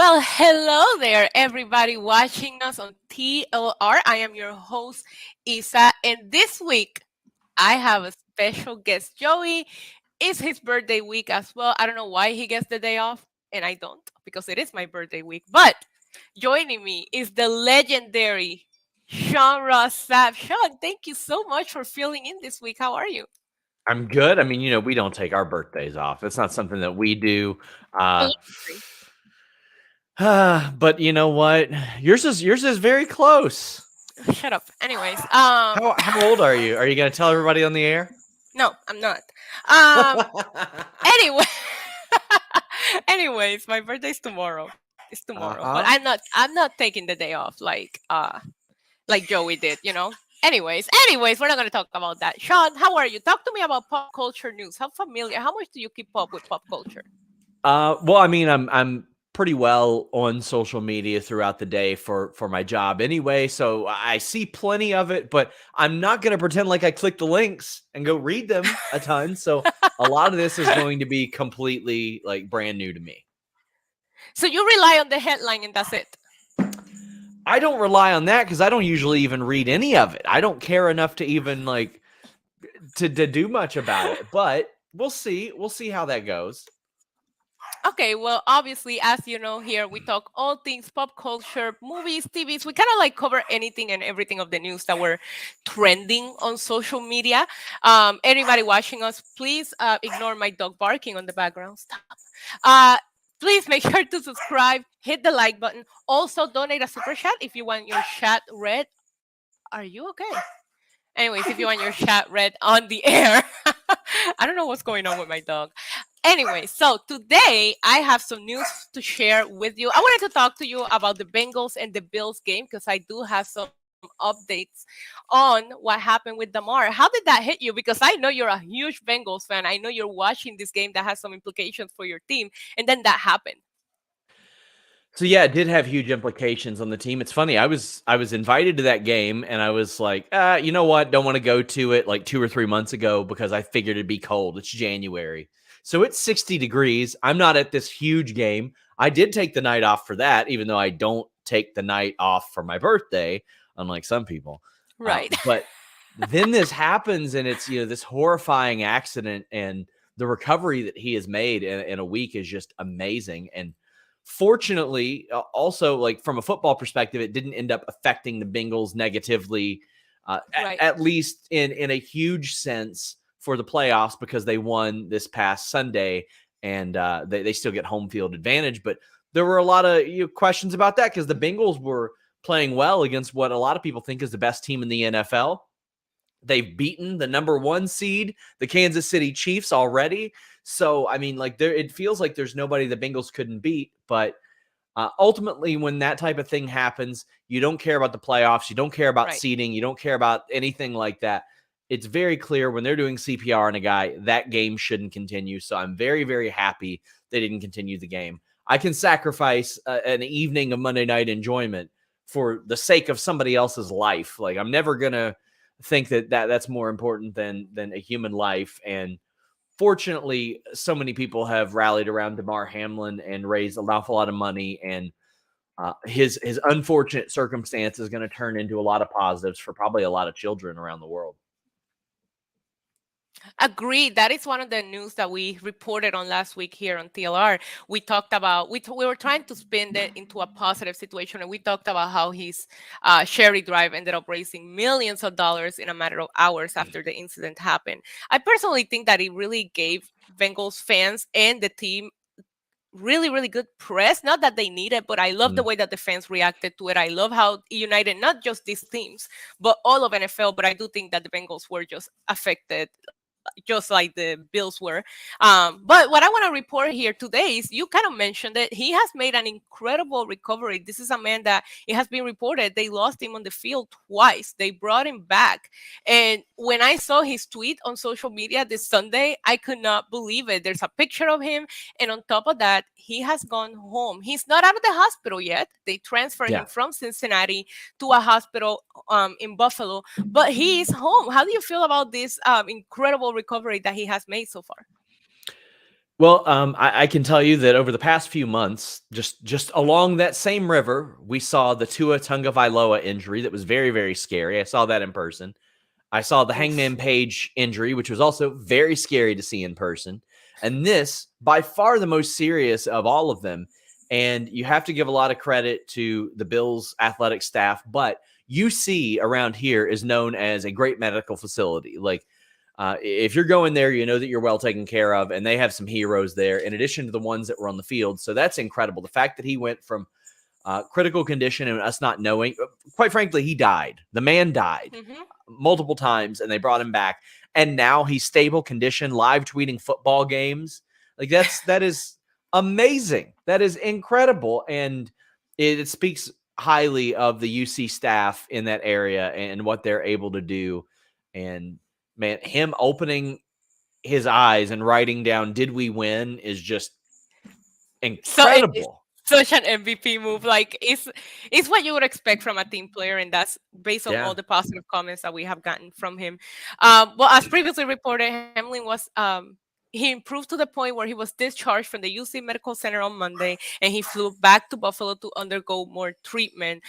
Well, hello there, everybody watching us on TLR. I am your host, Isa, and this week I have a special guest. Joey, it's his birthday week as well. I don't know why he gets the day off, and I don't, because it is my birthday week. But joining me is the legendary Sean Ross Sapp. Sean, thank you so much for filling in this week. How are you? I'm good. I mean, we don't take our birthdays off. It's not something that we do. Uh, Allegedly. but you know what? Yours is very close. Shut up. Anyways, How old are you? Are you gonna tell everybody on the air? no, I'm not. Um, anyway, anyways, my birthday's tomorrow. It's tomorrow, but Uh-huh. I'm not taking the day off like Joey did. Anyways, we're not gonna talk about that. Sean, how are you? Talk to me about pop culture news. How familiar? How much do you keep up with pop culture? Well, I mean, I'm pretty well on social media throughout the day for my job anyway, so I see plenty of it, but I'm not gonna pretend like I click the links and go read them a ton. So a lot of this is going to be completely like brand new to me. So you rely on the headline and that's it. I don't rely on that because I don't usually even read any of it. I don't care enough to even like to do much about it. But we'll see. We'll see how that goes. Okay, well, obviously, as you know, here we talk all things pop culture, movies, TVs. We kind of like cover anything and everything of the news that were trending on social media. Anybody watching us, please ignore my dog barking on the background. Stop. Uh, please make sure to subscribe, hit the like button. Also, donate a super chat if you want your chat read. Are you okay? Anyways, if you want your chat read on the air, I don't know what's going on with my dog. Anyway, so today I have some news to share with you. I wanted to talk to you about the Bengals and the Bills game because I do have some updates on what happened with Damar. How did that hit you? Because I know you're a huge Bengals fan. I know you're watching this game that has some implications for your team, and then that happened. So yeah, it did have huge implications on the team. It's funny. I was invited to that game and I was like, you know what? Don't want to go to it like 2 or 3 months ago because I figured it'd be cold. It's January. So it's 60 degrees. I'm not at this huge game. I did take the night off for that, even though I don't take the night off for my birthday, unlike some people. Right. But then this happens and it's, this horrifying accident, and the recovery that he has made in a week is just amazing. And fortunately, also like from a football perspective, it didn't end up affecting the Bengals negatively, Right. at least in a huge sense for the playoffs, because they won this past Sunday, and they still get home field advantage. But there were a lot of questions about that because the Bengals were playing well against what a lot of people think is the best team in the NFL. They've beaten the number 1 seed, the Kansas City Chiefs, already. So, I mean, like, it feels like there's nobody the Bengals couldn't beat. But ultimately, when that type of thing happens, you don't care about the playoffs. You don't care about Right. seeding. You don't care about anything like that. It's very clear when they're doing CPR on a guy, that game shouldn't continue. So I'm very, very happy they didn't continue the game. I can sacrifice an evening of Monday night enjoyment for the sake of somebody else's life. Like, I'm never going to think that's more important than a human life. And fortunately, so many people have rallied around Damar Hamlin and raised an awful lot of money. And his unfortunate circumstance is going to turn into a lot of positives for probably a lot of children around the world. Agreed. That is one of the news that we reported on last week here on TLR. We talked about we were trying to spin it into a positive situation, and we talked about how his Sherry Drive ended up raising millions of dollars in a matter of hours after the incident happened. I personally think that it really gave Bengals fans and the team really, really good press. Not that they need it, but I love the way that the fans reacted to it. I love how it united not just these teams, but all of NFL. But I do think that the Bengals were just affected just like the Bills were. But what I want to report here today is you kind of mentioned that he has made an incredible recovery. This is a man that it has been reported they lost him on the field twice. They brought him back. And when I saw his tweet on social media this Sunday, I could not believe it. There's a picture of him. And on top of that, he has gone home. He's not out of the hospital yet. They transferred him from Cincinnati to a hospital in Buffalo, but he is home. How do you feel about this incredible recovery that he has made so far? Well, I can tell you that over the past few months, just along that same river, we saw the Tua Tagovailoa injury that was very, very scary. I saw that in person. I saw the Oof. Hangman Page injury, which was also very scary to see in person. And this, by far the most serious of all of them. And you have to give a lot of credit to the Bills athletic staff, but UC around here is known as a great medical facility. Like, if you're going there, you know that you're well taken care of, and they have some heroes there in addition to the ones that were on the field. So that's incredible. The fact that he went from critical condition and us not knowing, quite frankly, he died. The man died Hmm. multiple times, and they brought him back. And now he's stable condition, live tweeting football games. Like that is amazing. That is incredible, and it speaks highly of the UC staff in that area and what they're able to do. And man, him opening his eyes and writing down "Did we win?" is just So it's incredible. such an MVP move. Like it's what you would expect from a team player, and that's based on Yeah. all the positive comments that we have gotten from him. Well, as previously reported, Hamlin was he improved to the point where he was discharged from the UC Medical Center on Monday, and he flew back to Buffalo to undergo more treatment.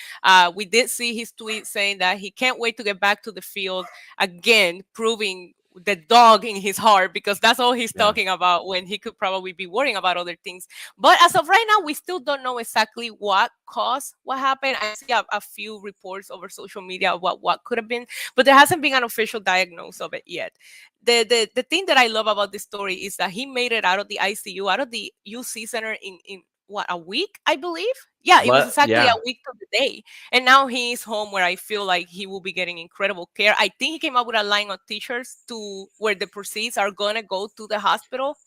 We did see his tweet saying that he can't wait to get back to the field again, proving the dog in his heart, because that's all he's Yeah. talking about when he could probably be worrying about other things. But as of right now, we still don't know exactly what caused what happened. I see a few reports over social media about what could have been, but there hasn't been an official diagnosis of it yet. The thing that I love about this story is that he made it out of the ICU, out of the UC center in what, a week, I believe. Yeah, it was exactly a Yeah. week to the day. And now he's home, where I feel like he will be getting incredible care. I think he came up with a line of t-shirts to where the proceeds are gonna go to the hospital.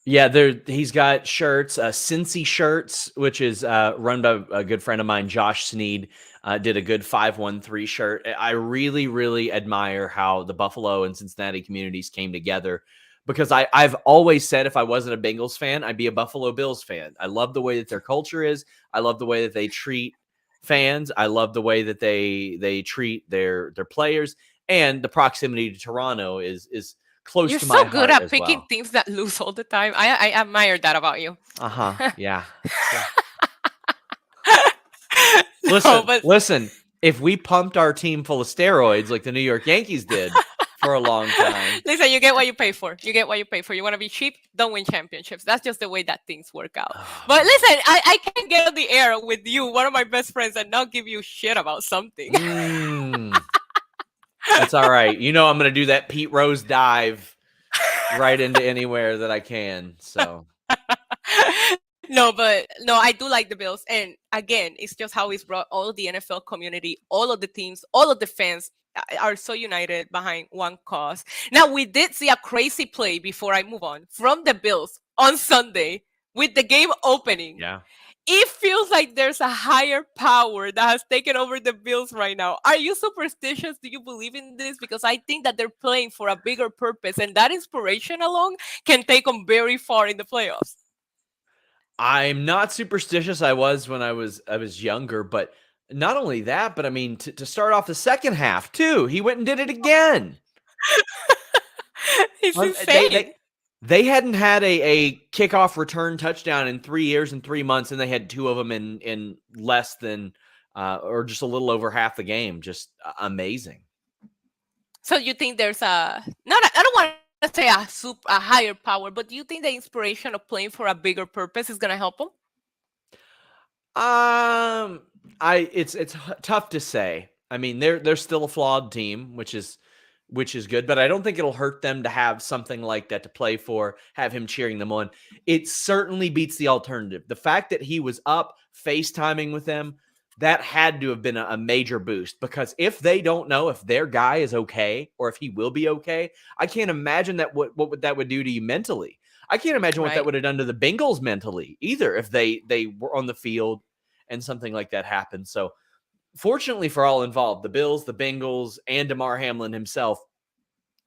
Yeah, he's got shirts, Cincy shirts, which is run by a good friend of mine, Josh Sneed, did a good 513 shirt. I really, really admire how the Buffalo and Cincinnati communities came together, because I've always said if I wasn't a Bengals fan, I'd be a Buffalo Bills fan. I love the way that their culture is. I love the way that they treat fans. I love the way that they treat their players, and the proximity to Toronto is close You're to my so good heart at as picking well. teams that lose all the time. I admire that about you. Uh-huh. Yeah. Yeah. No, Listen, but listen. If we pumped our team full of steroids like the New York Yankees did for a long time, listen, you get what you pay for. You get what you pay for. You want to be cheap, don't win championships. That's just the way that things work out. oh But man. listen, I can get on the air with you, one of my best friends, and not give you shit about something. Mm, that's all right. You know I'm gonna do that Pete Rose dive right into anywhere that I can. So No, but no, I do like the Bills. And again, it's just how he's brought all of the NFL community, all of the teams, all of the fans are so united behind one cause. Now, we did see a crazy play, before I move on, from the Bills on Sunday with the game opening. yeah. It feels like there's a higher power that has taken over the Bills right now. Are you superstitious? Do you believe in this? Because I think that they're playing for a bigger purpose, and that inspiration alone can take them very far in the playoffs. I'm not superstitious. I was when I was younger, but not only that, but I mean to start off the second half too, he went and did it again. It's Um, they insane. they they hadn't had a kickoff return touchdown in 3 years and 3 months, and they had 2 of them in less than, or just a little over half the game. Just amazing. So you think there's a not? I don't want to say a higher power, but do you think the inspiration of playing for a bigger purpose is gonna help them? Um, it's tough to say. I mean, they're still a flawed team, which is good, but I don't think it'll hurt them to have something like that to play for, have him cheering them on. It certainly beats the alternative. The fact that he was up FaceTiming with them, that had to have been a major boost, because if they don't know if their guy is okay or if he will be okay, I can't imagine that what would that would do to you mentally. I can't imagine what that Right. would have done to the Bengals mentally either if they were on the field and something like that happened. So fortunately for all involved, the Bills, the Bengals, and Damar Hamlin himself,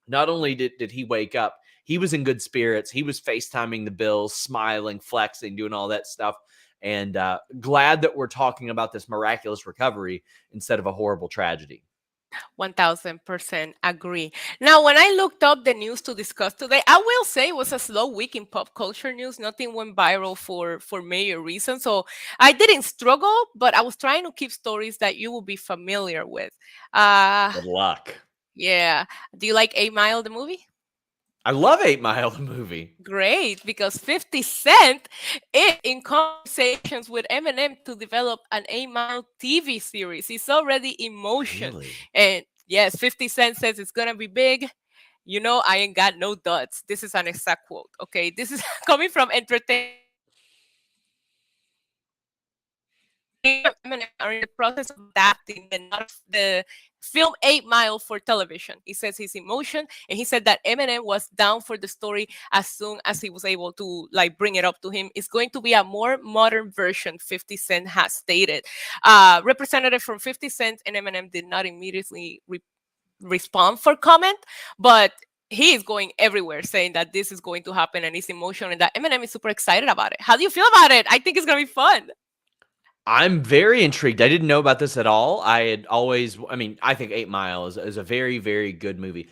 not only did he wake up, he was in good spirits. He was FaceTiming the Bills, smiling, flexing, doing all that stuff. And glad that we're talking about this miraculous recovery instead of a horrible tragedy. 1000% agree. Now, when I looked up the news to discuss today, I will say it was a slow week in pop culture news. Nothing went viral for major reasons. So I didn't struggle, but I was trying to keep stories that you will be familiar with. Uh Good luck. yeah. Do you like 8 Mile the movie? I love 8 Mile, the movie. Great, because 50 Cent is in conversations with Eminem to develop an 8 Mile TV series. It's already in motion. Really? And yes, 50 Cent says it's going to be big. You know, I ain't got no duds. This is an exact quote. Okay. This is coming from Entertainment Weekly. He and Eminem are in the process of adapting the film 8 Mile for television. He says he's in motion, and he said that Eminem was down for the story as soon as he was able to like bring it up to him. It's going to be a more modern version, 50 Cent has stated. Representative from 50 Cent and Eminem did not immediately respond for comment, but he is going everywhere saying that this is going to happen and he's emotional and that Eminem is super excited about it. How do you feel about it? I think it's gonna be fun. I'm very intrigued. I didn't know about this at all. I had always, I mean, I think 8 Mile is a very, very good movie.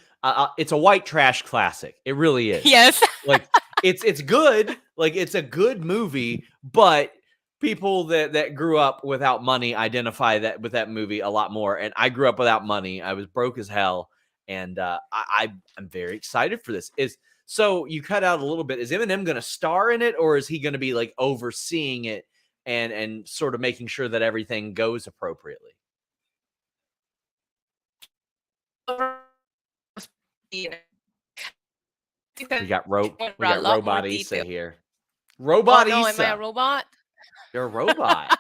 It's a white trash classic. It really is. Yes. Like it's good. Like it's a good movie, but people that grew up without money identify that with that movie a lot more. And I grew up without money. I was broke as hell, and I'm very excited for this. Is so you cut out a little bit. Is Eminem going to star in it, or is he going to be like overseeing it? And sort of making sure that everything goes appropriately. We got A lot more Robotisa detail. here. Oh no, am I a Robotisa. robot? You're a robot.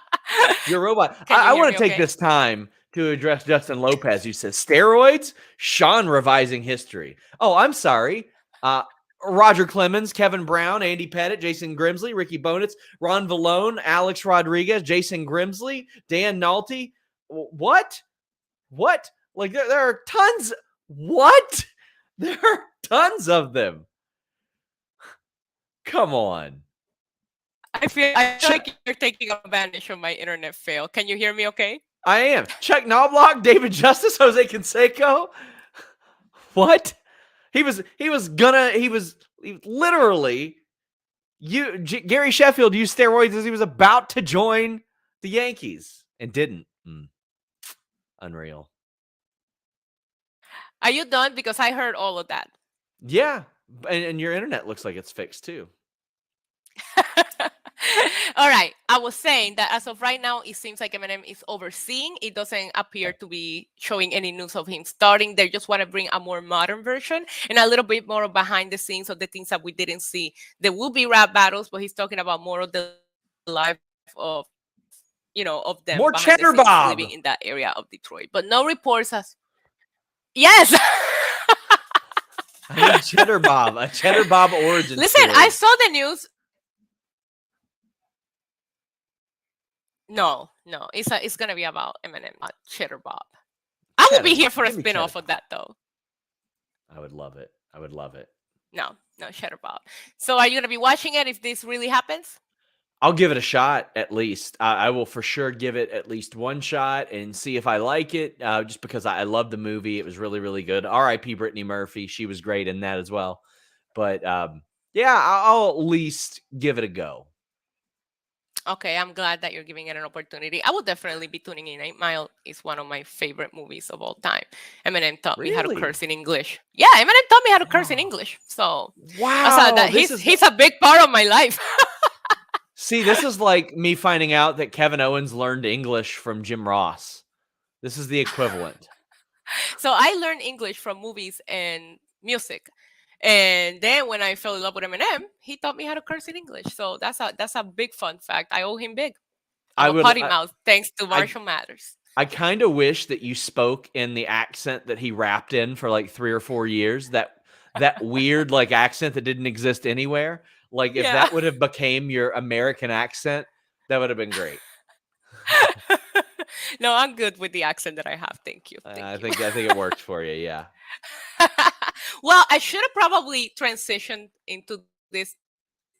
You're a robot. Can you I hear want me to take okay? this time to address Justin Lopez, who says steroids, Sean revising history. Oh, I'm sorry. Roger Clemens, Kevin Brown, Andy Pettit, Jason Grimsley, Ricky Bonitz, Ron Vallone, Alex Rodriguez, Jason Grimsley, Dan Nolte. What? What? Like there are tons. What? There are tons of them. Come on. I feel like you're taking advantage of my internet fail. Can you hear me okay? I am. Chuck Knobloch, David Justice, Jose Canseco. What? He was literally Gary Sheffield used steroids as he was about to join the Yankees and didn't. Unreal. Are you done? Because I heard all of that. Yeah. And your internet looks like it's fixed too. All right. I was saying that as of right now, it seems like Eminem is overseeing. It doesn't appear to be showing any news of him starting. They just want to bring a more modern version and a little bit more behind the scenes of the things that we didn't see. There will be rap battles, but he's talking about more of the life of of them behind the scenes More living in Cheddar that area Bob. of Detroit. But no reports has. Yes. I need Cheddar Bob, a Cheddar Bob origin Listen, story. I saw the news. No, it's gonna be about Eminem, not Cheddar Bob. I will be here for a Give me Cheddar spin-off of Bob. that though. I would love it. I would love it. No, no Cheddar Bob. So are you gonna be watching it if this really happens? I'll give it a shot at least. I will for sure give it at least one shot and see if I like it. Just because I love the movie, it was really, really good. R.I.P. Brittany Murphy, she was great in that as well. But yeah, I'll at least give it a go. Okay, I'm glad that you're giving it an opportunity. I will definitely be tuning in. 8 Mile is one of my favorite movies of all time. Eminem taught me how to Really? curse in English. Yeah, Eminem taught me how to curse in English. So Wow, that he's a big part of my life. See, this is like me finding out that Kevin Owens learned English from Jim Ross. This is the equivalent. So I learned English from movies and music. And then when I fell in love with Eminem, he taught me how to curse in English. So that's a big fun fact. I owe him big. I'm a potty mouth thanks to Marshall Mathers. I kind of wish that you spoke in the accent that he rapped in for like 3 or 4 years. That weird like accent that didn't exist anywhere. Like if that would have became your American accent, that would have been great. No, I'm good with the accent that I have. Thank you. I think it works for you. Yeah. Well, I should have probably transitioned into this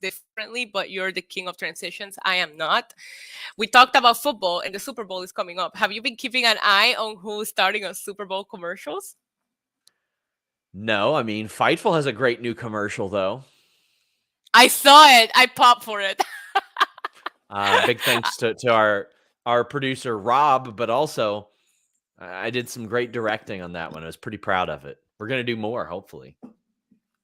differently, but you're the king of transitions. I am not. We talked about football, and the Super Bowl is coming up. Have you been keeping an eye on who's starting on Super Bowl commercials? No, I mean, Fightful has a great new commercial though. I saw it. I popped for it. Big thanks to our producer Rob, but also I did some great directing on that one. I was pretty proud of it. We're gonna do more, hopefully.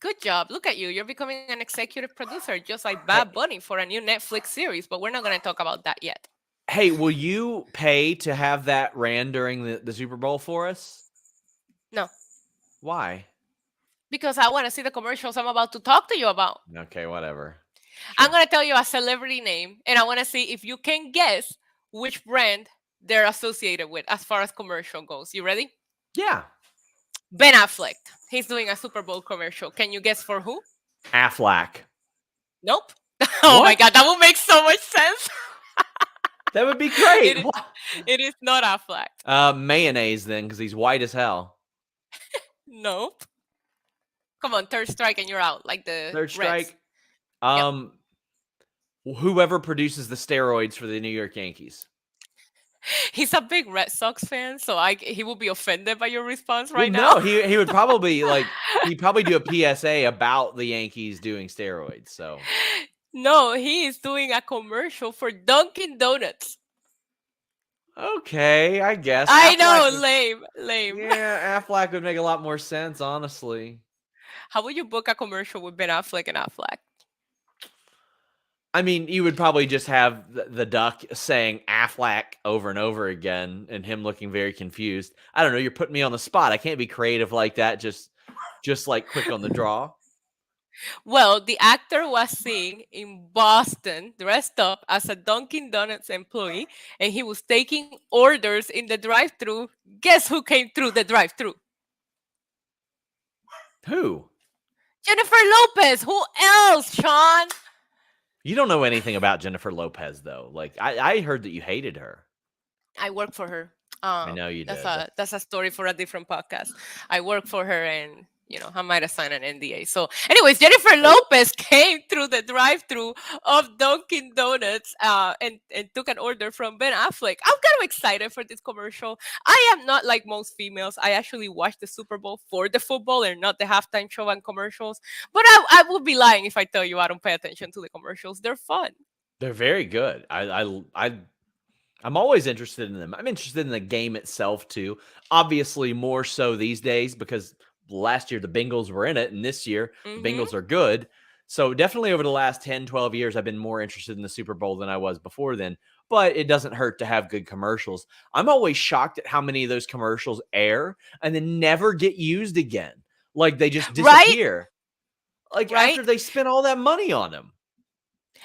Good job. Look at you. You're becoming an executive producer, just like Hey, Bad Bunny for a new Netflix series, but we're not going to talk about that yet. hey, will you pay to have that ran during the Super Bowl for us? No, Why? because I want to see the commercials I'm about to talk to you about. Okay, whatever. I'm Sure. going to tell you a celebrity name, and I want to see if you can guess which brand they're associated with as far as commercial goes. You ready? Yeah. Ben Affleck. He's doing a Super Bowl commercial. Can you guess for who? Aflac. Nope. Oh my What? God, that would make so much sense. That would be great. it, it is not Affleck. Mayonnaise then, because he's white as hell. Nope. Come on, third strike and you're out, like the Third Reds. strike. Yep. Um, whoever produces the steroids for the New York Yankees. He's a big Red Sox fan, so he will be offended by your response Well, right now. no, he would probably he'd probably do a PSA about the Yankees doing steroids. So No, he is doing a commercial for Dunkin' Donuts. okay, I guess I Aflac. know, lame, lame. Yeah, Aflac would make a lot more sense, honestly. How would you book a commercial with Ben Affleck and Affleck? I mean, you would probably just have the duck saying Aflac over and over again, and him looking very confused. I don't know. You're putting me on the spot. I can't be creative like that. Just like quick on the draw. Well, the actor was seen in Boston dressed up as a Dunkin' Donuts employee, and he was taking orders in the drive-thru. Guess who came through the drive-thru? Who? Jennifer Lopez. Who else, Sean? You don't know anything about Jennifer Lopez, though. Like I heard that you hated her. I work for her. I know you That's did. a story for a different podcast. I work for her, and I might have signed an NDA. So, anyways, Jennifer Lopez came through the drive-through of Dunkin' Donuts, and took an order from Ben Affleck. I'm kind of excited for this commercial. I am not like most females. I actually watch the Super Bowl for the football and not the halftime show and commercials. But I would be lying if I tell you I don't pay attention to the commercials. They're fun. They're very good. I'm always interested in them. I'm interested in the game itself too. Obviously, more so these days because last year the Bengals were in it, and this year the Hmm. Bengals are good. So definitely over the last 10, 12 years, I've been more interested in the Super Bowl than I was before then. But it doesn't hurt to have good commercials. I'm always shocked at how many of those commercials air and then never get used again. Like they just Right? disappear. Like after Right? they spent all that money on them.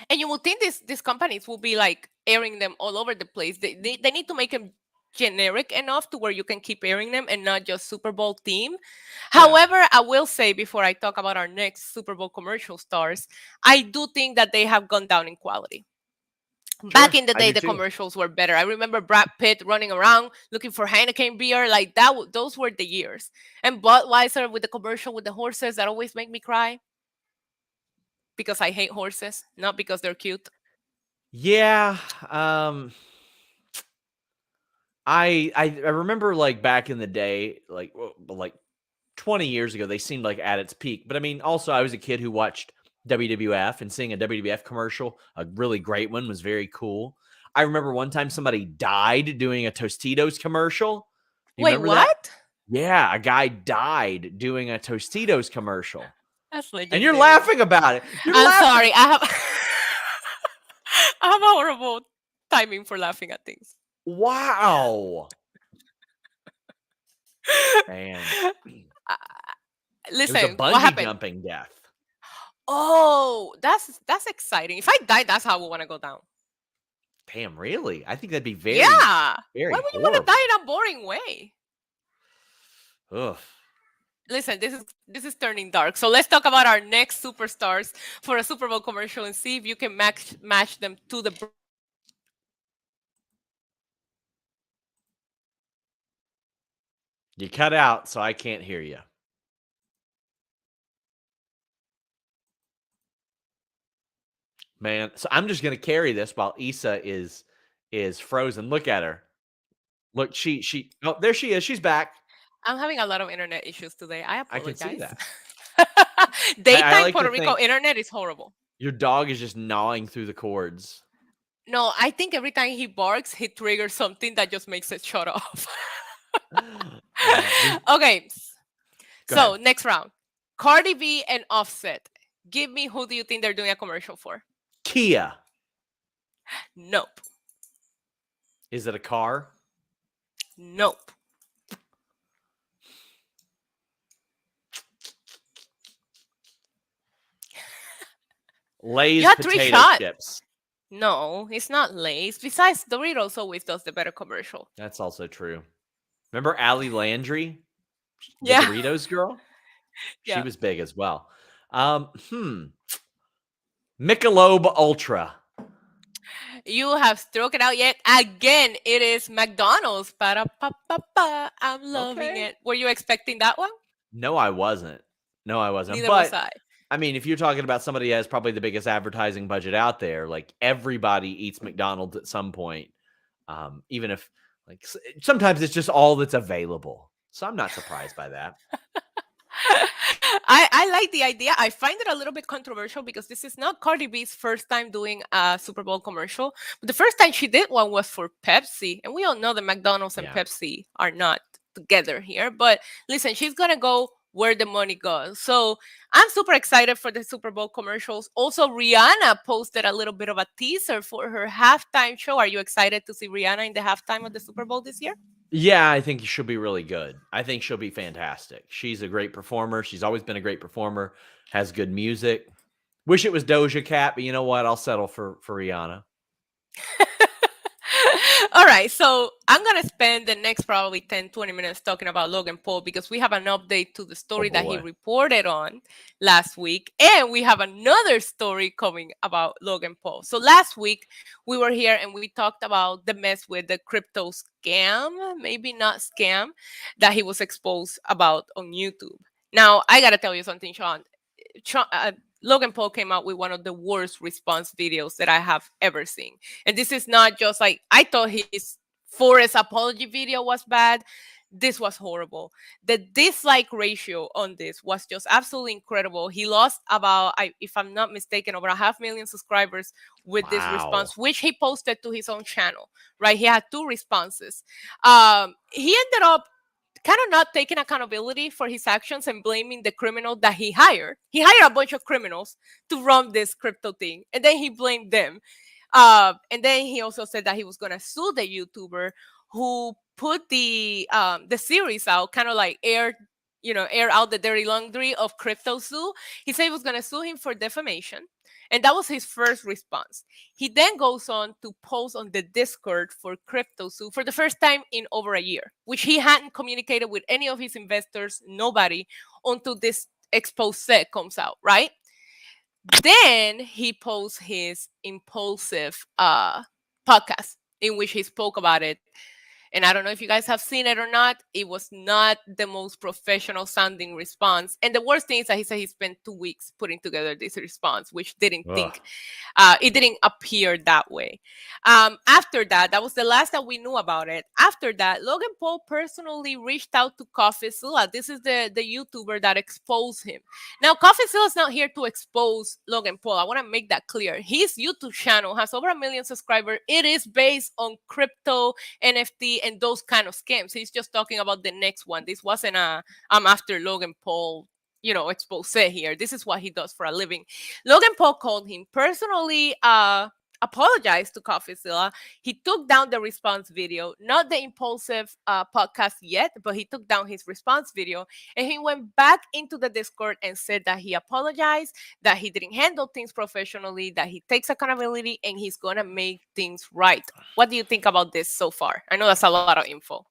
And you would think these companies will be like airing them all over the place. They need to make them generic enough to where you can keep airing them and not just Super Bowl theme. Yeah, However, I will say before I talk about our next Super Bowl commercial stars, I do think that they have gone down in quality. Back sure. in the I day, do the too. commercials were better. I remember Brad Pitt running around looking for Heineken beer, like that. Those were the years. And Budweiser with the commercial with the horses that always make me cry because I hate horses, not because they're cute. Yeah. I remember like back in the day, like 20 years ago, they seemed like at its peak. But I mean, also I was a kid who watched WWF, and seeing a WWF commercial, a really great one, was very cool. I remember one time somebody died doing a Tostitos commercial. Do you Wait, remember that? what? Yeah, a guy died doing a Tostitos commercial. That's And you're legendary. laughing about it. You're I'm laughing. sorry. I have I have a horrible timing for laughing at things. Wow. Man. Uh, It was a Listen, what bungee happened? jumping death. Oh, that's exciting. If I die, that's how I want to go down. Damn, really? I think that'd be very, Yeah. Why very would you want to die horrible. in a boring way? Ugh. Listen, this is turning dark. So let's talk about our next superstars for a Super Bowl commercial and see if you can match them to the You cut out, so I can't hear you. Man, so I'm just gonna carry this while Issa is frozen. Look at her. Look, she oh, there she is. She's back. I'm having a lot of internet issues today. I I can see apologize. that. I Daytime like to Puerto Rico think internet is horrible. your dog is just gnawing through the cords. No, I think every time he barks, he triggers something that just makes it shut off. We Okay, go ahead. so next round. Cardi B and Offset. Give me who do you think they're doing a commercial for? Kia. Nope. Is it a car? Nope. You Lay's had three potato shots. chips. No, it's not Lay's. Besides, Doritos always does the better commercial. That's also true. Remember Allie Landry, the Yeah, Doritos girl? She yeah. was big as well. Michelob Ultra. You have struck it out yet again. It is McDonald's. Para-pa-pa-pa. I'm loving Okay. it. Were you expecting that one? No, I wasn't. No, I wasn't. Neither was But I. I mean, if you're talking about somebody that has probably the biggest advertising budget out there, like everybody eats McDonald's at some point. Even if like sometimes it's just all that's available. So I'm not surprised by that. I like the idea. I find it a little bit controversial because this is not Cardi B's first time doing a Super Bowl commercial. But the first time she did one was for Pepsi. And we all know that McDonald's and Yeah. Pepsi are not together here. But listen, she's going to go where the money goes. So I'm super excited for the Super Bowl commercials. Also, Rihanna posted a little bit of a teaser for her halftime show. Are you excited to see Rihanna in the halftime of the Super Bowl this year? Yeah, I think she'll be really good. I think she'll be fantastic. She's a great performer. She's always been a great performer, has good music. Wish it was Doja Cat, but you know what? I'll settle for Rihanna. All right, so I'm going to spend the next probably 10-20 minutes talking about Logan Paul because we have an update to the Oh story that he boy. reported on last week. And we have another story coming about Logan Paul. So last week, we were here and we talked about the mess with the crypto scam, maybe not scam, that he was exposed about on YouTube. Now, I got to tell you something, Sean. Logan Paul came out with one of the worst response videos that I have ever seen. And this is not just like, I thought his Forrest apology video was bad. This was horrible. The dislike ratio on this was just absolutely incredible. He lost about, if I'm not mistaken, over 500,000 subscribers with this Wow. response, which he posted to his own channel, right? He had two responses. He ended up kind of not taking accountability for his actions and blaming the criminal that he hired. He hired a bunch of criminals to run this crypto thing, and then he blamed them. And then he also said that he was gonna sue the YouTuber who put the series out, kind of like air out the dirty laundry of Crypto Zoo. He said he was gonna sue him for defamation, and that was his first response. He then goes on to post on the Discord for Crypto Zoo for the first time in over a year, which he hadn't communicated with any of his investors, nobody, until this expose comes out, right? Then he posts his impulsive podcast in which he spoke about it. And I don't know if you guys have seen it or not. It was not the most professional sounding response. And the worst thing is that he said he spent 2 weeks putting together this response, which Ugh. it didn't appear that way. After that, that was the last that we knew about it. After that, Logan Paul personally reached out to CoffeeZilla. This is the YouTuber that exposed him. Now, CoffeeZilla is not here to expose Logan Paul. I want to make that clear. His YouTube channel has over 1 million subscribers. It is based on crypto, NFT, and those kind of scams. He's just talking about the next one. This wasn't a I'm after Logan Paul, expose here. This is what he does for a living. Logan Paul called him personally, apologized to CoffeeZilla. He took down the response video, not the impulsive podcast yet, but he took down his response video, and he went back into the Discord and said that he apologized, that he didn't handle things professionally, that he takes accountability, and he's gonna make things right. What do you think about this so far? I know that's a lot of info.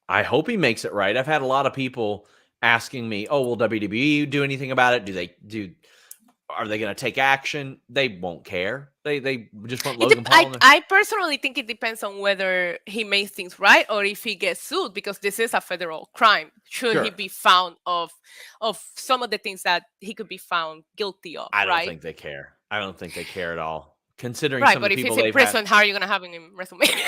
I hope he makes it right. I've had a lot of people asking me, "Oh, will WWE do anything about it? Are they going to take action?" They won't care. They just want Logan Paul. I personally think it depends on whether he makes things right or if he gets sued, because this is a federal crime. Should he Sure. be found of some of the things that he could be found guilty of, I don't right? think they care. I don't think they care at all, considering Right, some of but the if people he's in they've had. prison, how are you gonna have him in WrestleMania?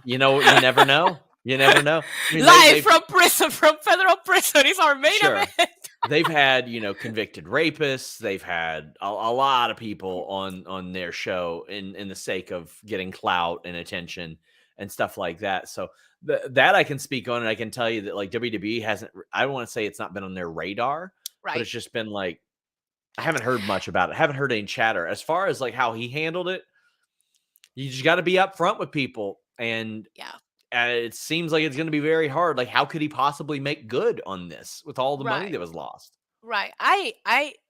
You know, you never know. You never know. I mean, Live they've from prison, from federal prison. It's our main sure event. they've had convicted rapists. They've had a lot of people on their show in the sake of getting clout and attention and stuff like that. So that I can speak on, and I can tell you that like WWE hasn't. I don't want to say it's not been on their radar, but Right. it's just been like I haven't heard much about it. I haven't heard any chatter as far as like how he handled it. You just got to be upfront with people, and Yeah. it seems like it's going to be very hard. Like, how could he possibly make good on this with all the money Right. that was lost? Right.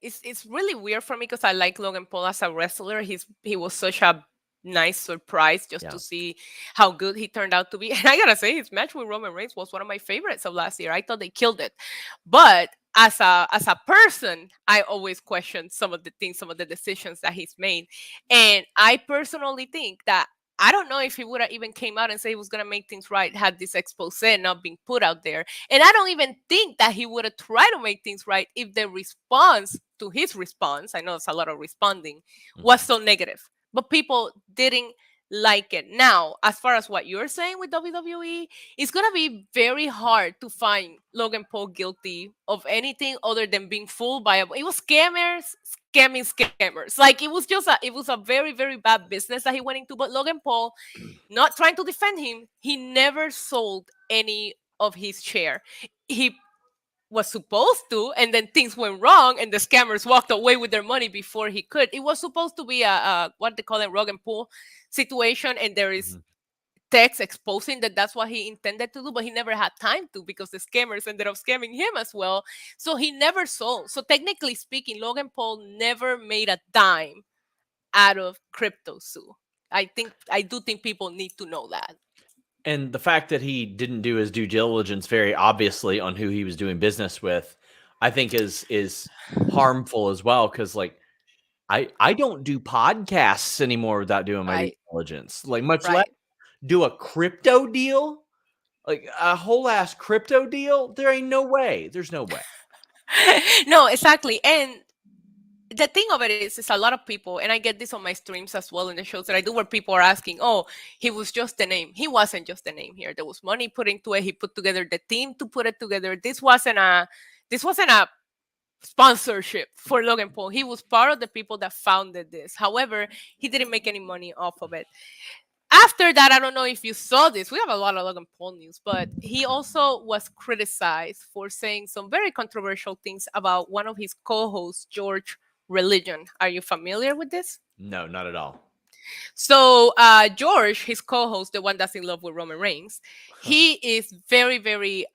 It's really weird for me because I like Logan Paul as a wrestler. He was such a nice surprise just Yeah. to see how good he turned out to be. And I gotta say, his match with Roman Reigns was one of my favorites of last year. I thought they killed it. But as a person, I always question some of the things, some of the decisions that he's made. And I personally think that I don't know if he would have even came out and said he was gonna make things right had this expose not been put out there. And I don't even think that he would have tried to make things right if the response to his response, I know it's a lot of responding, was Mhm. so negative. But people didn't like it. Now, as far as what you're saying with WWE, it's going to be very hard to find Logan Paul guilty of anything other than being fooled by it was scammers, scammers. Like it was a very, very bad business that he went into. But Logan Paul, not trying to defend him, he never sold any of his share. He was supposed to, and then things went wrong, and the scammers walked away with their money before he could. It was supposed to be a what they call it, Rogan Pool situation, and there is Mhm. text exposing that that's what he intended to do, but he never had time to because the scammers ended up scamming him as well. So he never sold. So technically speaking, Logan Paul never made a dime out of crypto sue. I do think people need to know that. And the fact that he didn't do his due diligence very obviously on who he was doing business with, I think is harmful as well. Because like I don't do podcasts anymore without doing my due Right. diligence. Like much less Right. do a crypto deal, like a whole ass crypto deal. There ain't no way. There's no way. No, exactly. And the thing of it is a lot of people, and I get this on my streams as well in the shows that I do, where people are asking, "Oh, he was just a name." He wasn't just a name here. There was money put into it. He put together the team to put it together. This wasn't a sponsorship for Logan Paul. He was part of the people that founded this. However, he didn't make any money off of it. After that, I don't know if you saw this. We have a lot of Logan Paul news, but he also was criticized for saying some very controversial things about one of his co-hosts, George Religion. Are you familiar with this? No, not at all. So George, his co-host, the one that's in love with Roman Reigns, he is very, very.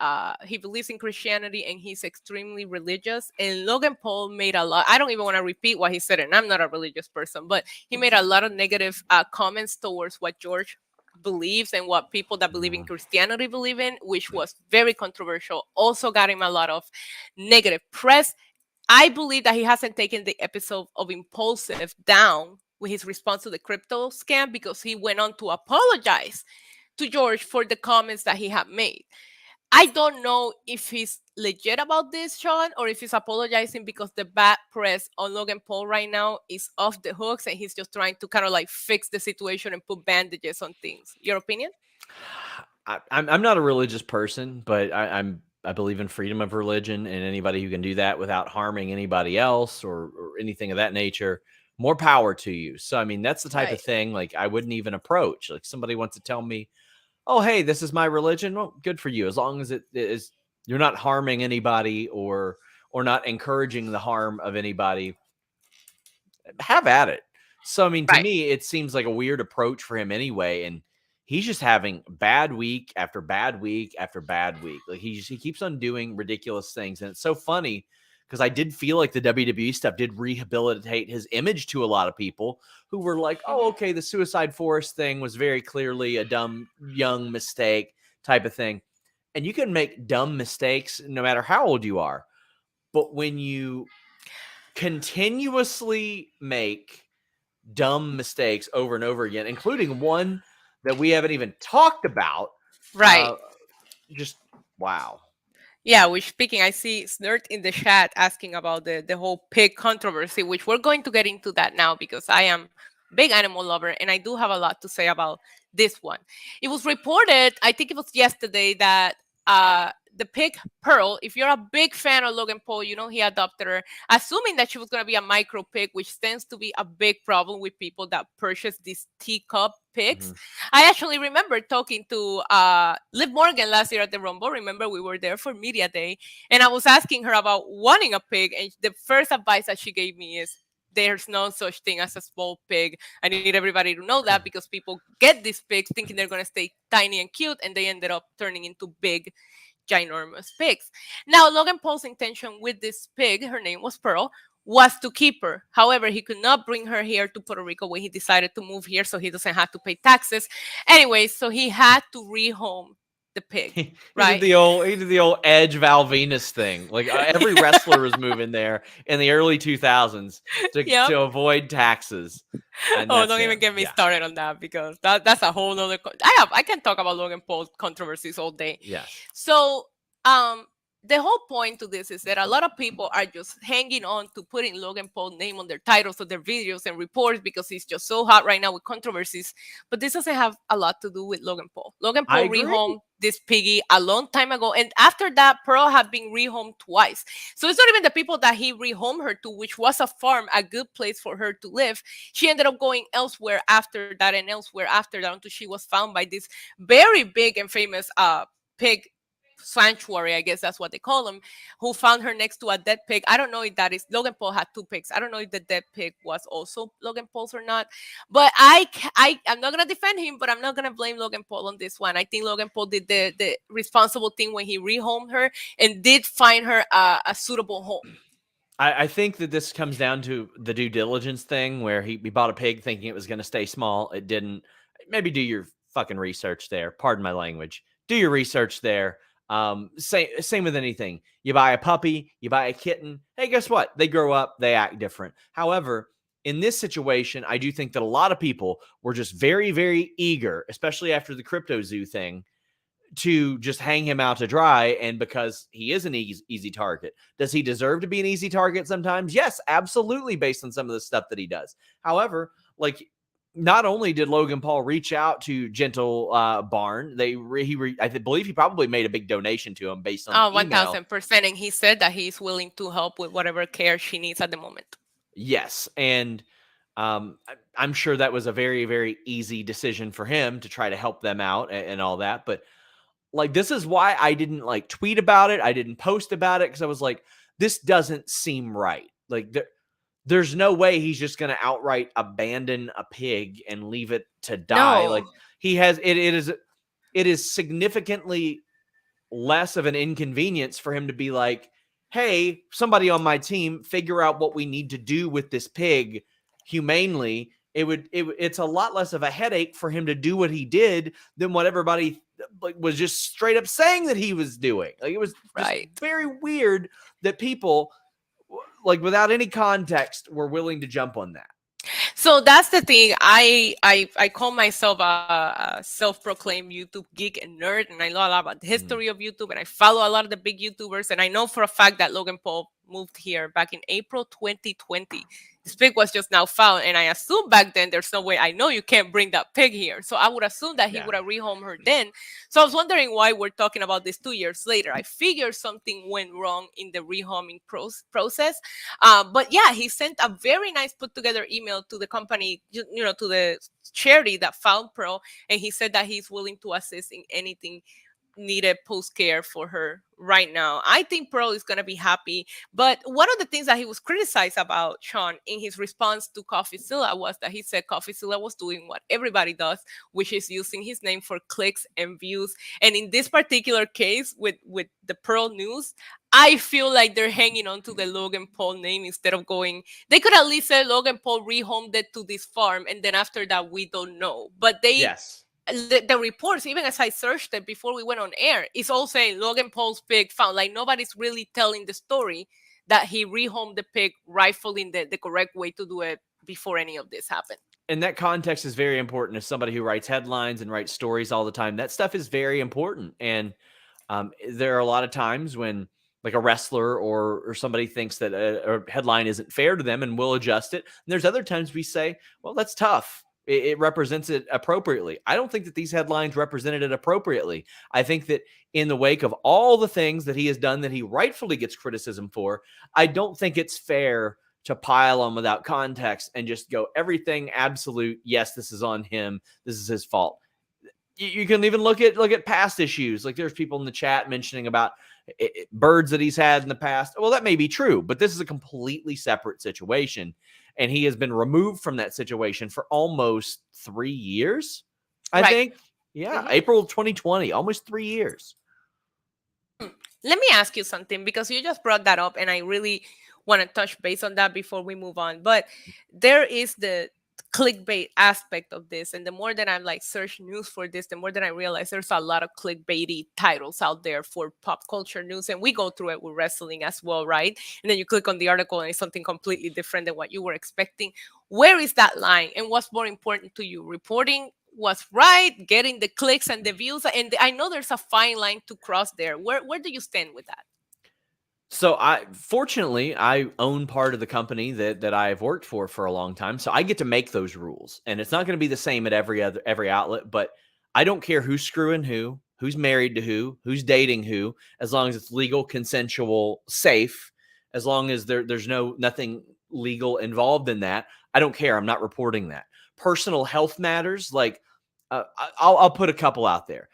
He believes in Christianity and he's extremely religious. And Logan Paul made a lot. I don't even want to repeat what he said, and I'm not a religious person, but he made a lot of negative comments towards what George believes and what people that believe in Mhm. Christianity believe in, which was very controversial. Also got him a lot of negative press. I believe that he hasn't taken the episode of Impulsive down with his response to the crypto scam because he went on to apologize to George for the comments that he had made. I don't know if he's legit about this, Sean, or if he's apologizing because the bad press on Logan Paul right now is off the hooks and he's just trying to kind of like fix the situation and put bandages on things. Your opinion? I'm not a religious person, but I believe in freedom of religion, and anybody who can do that without harming anybody else or anything of that nature, more power to you. So I mean, that's the type of Right. thing like I wouldn't even approach. Like somebody wants to tell me, "Oh, hey, this is my religion." Well, good for you. As long as it is you're not harming anybody or not encouraging the harm of anybody, have at it. So, I mean, to Right. me, it seems like a weird approach for him anyway. And he's just having bad week after bad week after bad week. Like he keeps on doing ridiculous things. And it's so funny because I did feel like the WWE stuff did rehabilitate his image to a lot of people who were like, oh, Mhm. okay, the Suicide Forest thing was very clearly a dumb, young mistake type of thing. And you can make dumb mistakes no matter how old you are. But when you continuously make dumb mistakes over and over again, including one that we haven't even talked about. Right. Uh, just wow. Yeah, which speaking, I see Snert in the chat asking about the whole pig controversy, which we're going to get into that now because I am big animal lover and I do have a lot to say about this one. It was reported, I think it was yesterday, that the pig Pearl, if you're a big fan of Logan Paul, you know he adopted her, assuming that she was going to be a micro pig, which tends to be a big problem with people that purchase these teacup pigs. Mhm. I actually remember talking to Liv Morgan last year at the Rumble. Remember, we were there for Media Day, and I was asking her about wanting a pig, and the first advice that she gave me is there's no such thing as a small pig. I need everybody to know that because people get these pigs thinking they're going to stay tiny and cute, and they ended up turning into big ginormous pigs. Now, Logan Paul's intention with this pig, her name was Pearl, was to keep her. However, he could not bring her here to Puerto Rico when he decided to move here so he doesn't have to pay taxes. Anyway, so he had to rehome the pig, right? He did the old Edge Val Venus thing. Like every wrestler was moving there in the early 2000s Yep. to avoid taxes, and Oh, that's don't even him. get me Yeah. started on that because that's a whole nother. I can talk about Logan Paul controversies all day. Yes. So, um, the whole point to this is that a lot of people are just hanging on to putting Logan Paul's name on their titles of their videos and reports because he's just so hot right now with controversies. But this doesn't have a lot to do with Logan Paul. Logan I Paul agree. rehomed this piggy a long time ago, and after that, Pearl had been rehomed twice. So it's not even the people that he rehomed her to, which was a farm, a good place for her to live. She ended up going elsewhere after that and elsewhere after that until she was found by this very big and famous pig sanctuary, I guess that's what they call them, who found her next to a dead pig. I don't know if that is Logan Paul had two pigs. I don't know if the dead pig was also Logan Paul's or not. But I'm not gonna defend him, but I'm not gonna blame Logan Paul on this one. I think Logan Paul did the responsible thing when he rehomed her and did find her a suitable home. I think that this comes down to the due diligence thing where he bought a pig thinking it was going to stay small. It didn't. Maybe do your fucking research there. Pardon my language. Do your research there. Same with anything. You buy a puppy, you buy a kitten. Hey, guess what? They grow up, they act different. However, in this situation, I do think that a lot of people were just very, very eager, especially after the crypto zoo thing, to just hang him out to dry. And because he is an easy target, does he deserve to be an easy target sometimes? Yes, absolutely, based on some of the stuff that he does. However, like, not only did Logan Paul reach out to Gentle Barn, I believe he probably made a big donation to him based on the Oh, email. 1000%. And he said that he's willing to help with whatever care she needs at the moment. Yes, and I'm sure that was a very, very easy decision for him to try to help them out and all that. But like, this is why I didn't like tweet about it. I didn't post about it because I was like, this doesn't seem right. Like, there's no way he's just going to outright abandon a pig and leave it to die. Like, No, he has it is significantly less of an inconvenience for him to be like, hey, somebody on my team, figure out what we need to do with this pig humanely. It's a lot less of a headache for him to do what he did than what everybody like was just straight up saying that he was doing. Like, it was just right. very weird that people like without any context were willing to jump on that. So that's the thing. I call myself a self-proclaimed YouTube geek and nerd, and I know a lot about the Mhm. history of YouTube, and I follow a lot of the big YouTubers, and I know for a fact that Logan Paul moved here back in April 2020. This pig was just now found, and I assume back then there's no way. I know you can't bring that pig here, so I would assume that he Yeah. would have rehomed her then. So I was wondering why we're talking about this 2 years later. I figured something went wrong in the rehoming process, but yeah, he sent a very nice put together email to the company, to the charity that found Pearl, and he said that he's willing to assist in anything needed post care for her right now. I think Pearl is going to be happy. But one of the things that he was criticized about, Sean, in his response to CoffeeZilla was that he said CoffeeZilla was doing what everybody does, which is using his name for clicks and views. And in this particular case with the Pearl news, I feel like they're hanging on to the Logan Paul name instead of going. They could at least say Logan Paul rehomed it to this farm, and then after that, we don't know. But Yes. the reports, even as I searched it before we went on air, it's all saying Logan Paul's pig found. Like, nobody's really telling the story that he rehomed the pig rightfully in the correct way to do it before any of this happened. And that context is very important as somebody who writes headlines and writes stories all the time. That stuff is very important. And There are a lot of times when like a wrestler or somebody thinks that a headline isn't fair to them and we'll adjust it. And there's other times we say, well, that's tough. It represents it appropriately. I don't think that these headlines represented it appropriately. I think that in the wake of all the things that he has done that he rightfully gets criticism for, I don't think it's fair to pile on without context and just go everything absolute. Yes, this is on him. This is his fault. You can even look at past issues. Like there's people in the chat mentioning about birds that he's had in the past. Well, that may be true, but this is a completely separate situation. And he has been removed from that situation for almost 3 years, I think. Yeah, April 2020, almost 3 years. Let me ask you something, because you just brought that up and I really want to touch base on that before we move on. But there is the clickbait aspect of this, and the more that I'm like search news for this, the more that I realize there's a lot of clickbaity titles out there for pop culture news, and we go through it with wrestling as well, right? And then you click on the article and it's something completely different than what you were expecting. Where is that line, and what's more important to you, reporting what's right, getting the clicks and the views? And I know there's a fine line to cross there. Where do you stand with that? So fortunately I own part of the company that I've worked for a long time. So I get to make those rules, and it's not going to be the same at every outlet, but I don't care who's screwing who's married to who's dating who, as long as it's legal, consensual, safe, as long as there's nothing legal involved in that. I don't care. I'm not reporting that. Personal health matters, like I'll put a couple out there.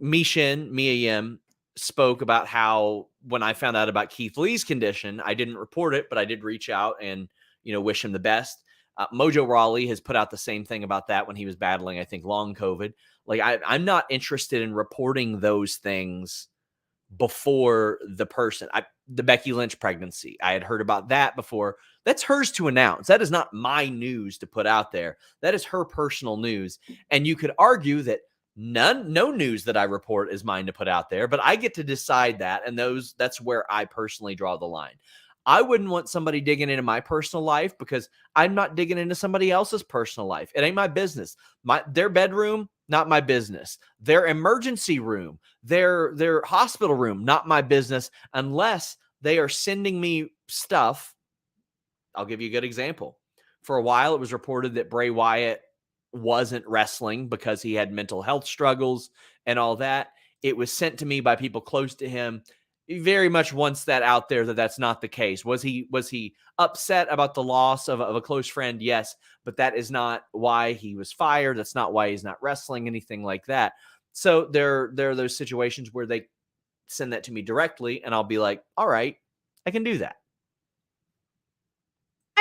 Mia Yim spoke about how when I found out about Keith Lee's condition, I didn't report it, but I did reach out and, wish him the best. Mojo Rawley has put out the same thing about that when he was battling, I think, long COVID. Like I'm not interested in reporting those things before the person. The Becky Lynch pregnancy, I had heard about that before. That's hers to announce. That is not my news to put out there. That is her personal news. And you could argue that no news that I report is mine to put out there, but I get to decide that. And that's where I personally draw the line. I wouldn't want somebody digging into my personal life because I'm not digging into somebody else's personal life. It ain't my business. Their bedroom, not my business. Their emergency room, their hospital room, not my business, unless they are sending me stuff. I'll give you a good example. For a while, it was reported that Bray Wyatt wasn't wrestling because he had mental health struggles and all that. It was sent to me by people close to him. He very much wants that out there that that's not the case. Was he upset about the loss of a close friend? Yes, but that is not why he was fired. That's not why he's not wrestling, anything like that. So there are those situations where they send that to me directly, and I'll be like, all right, I can do that.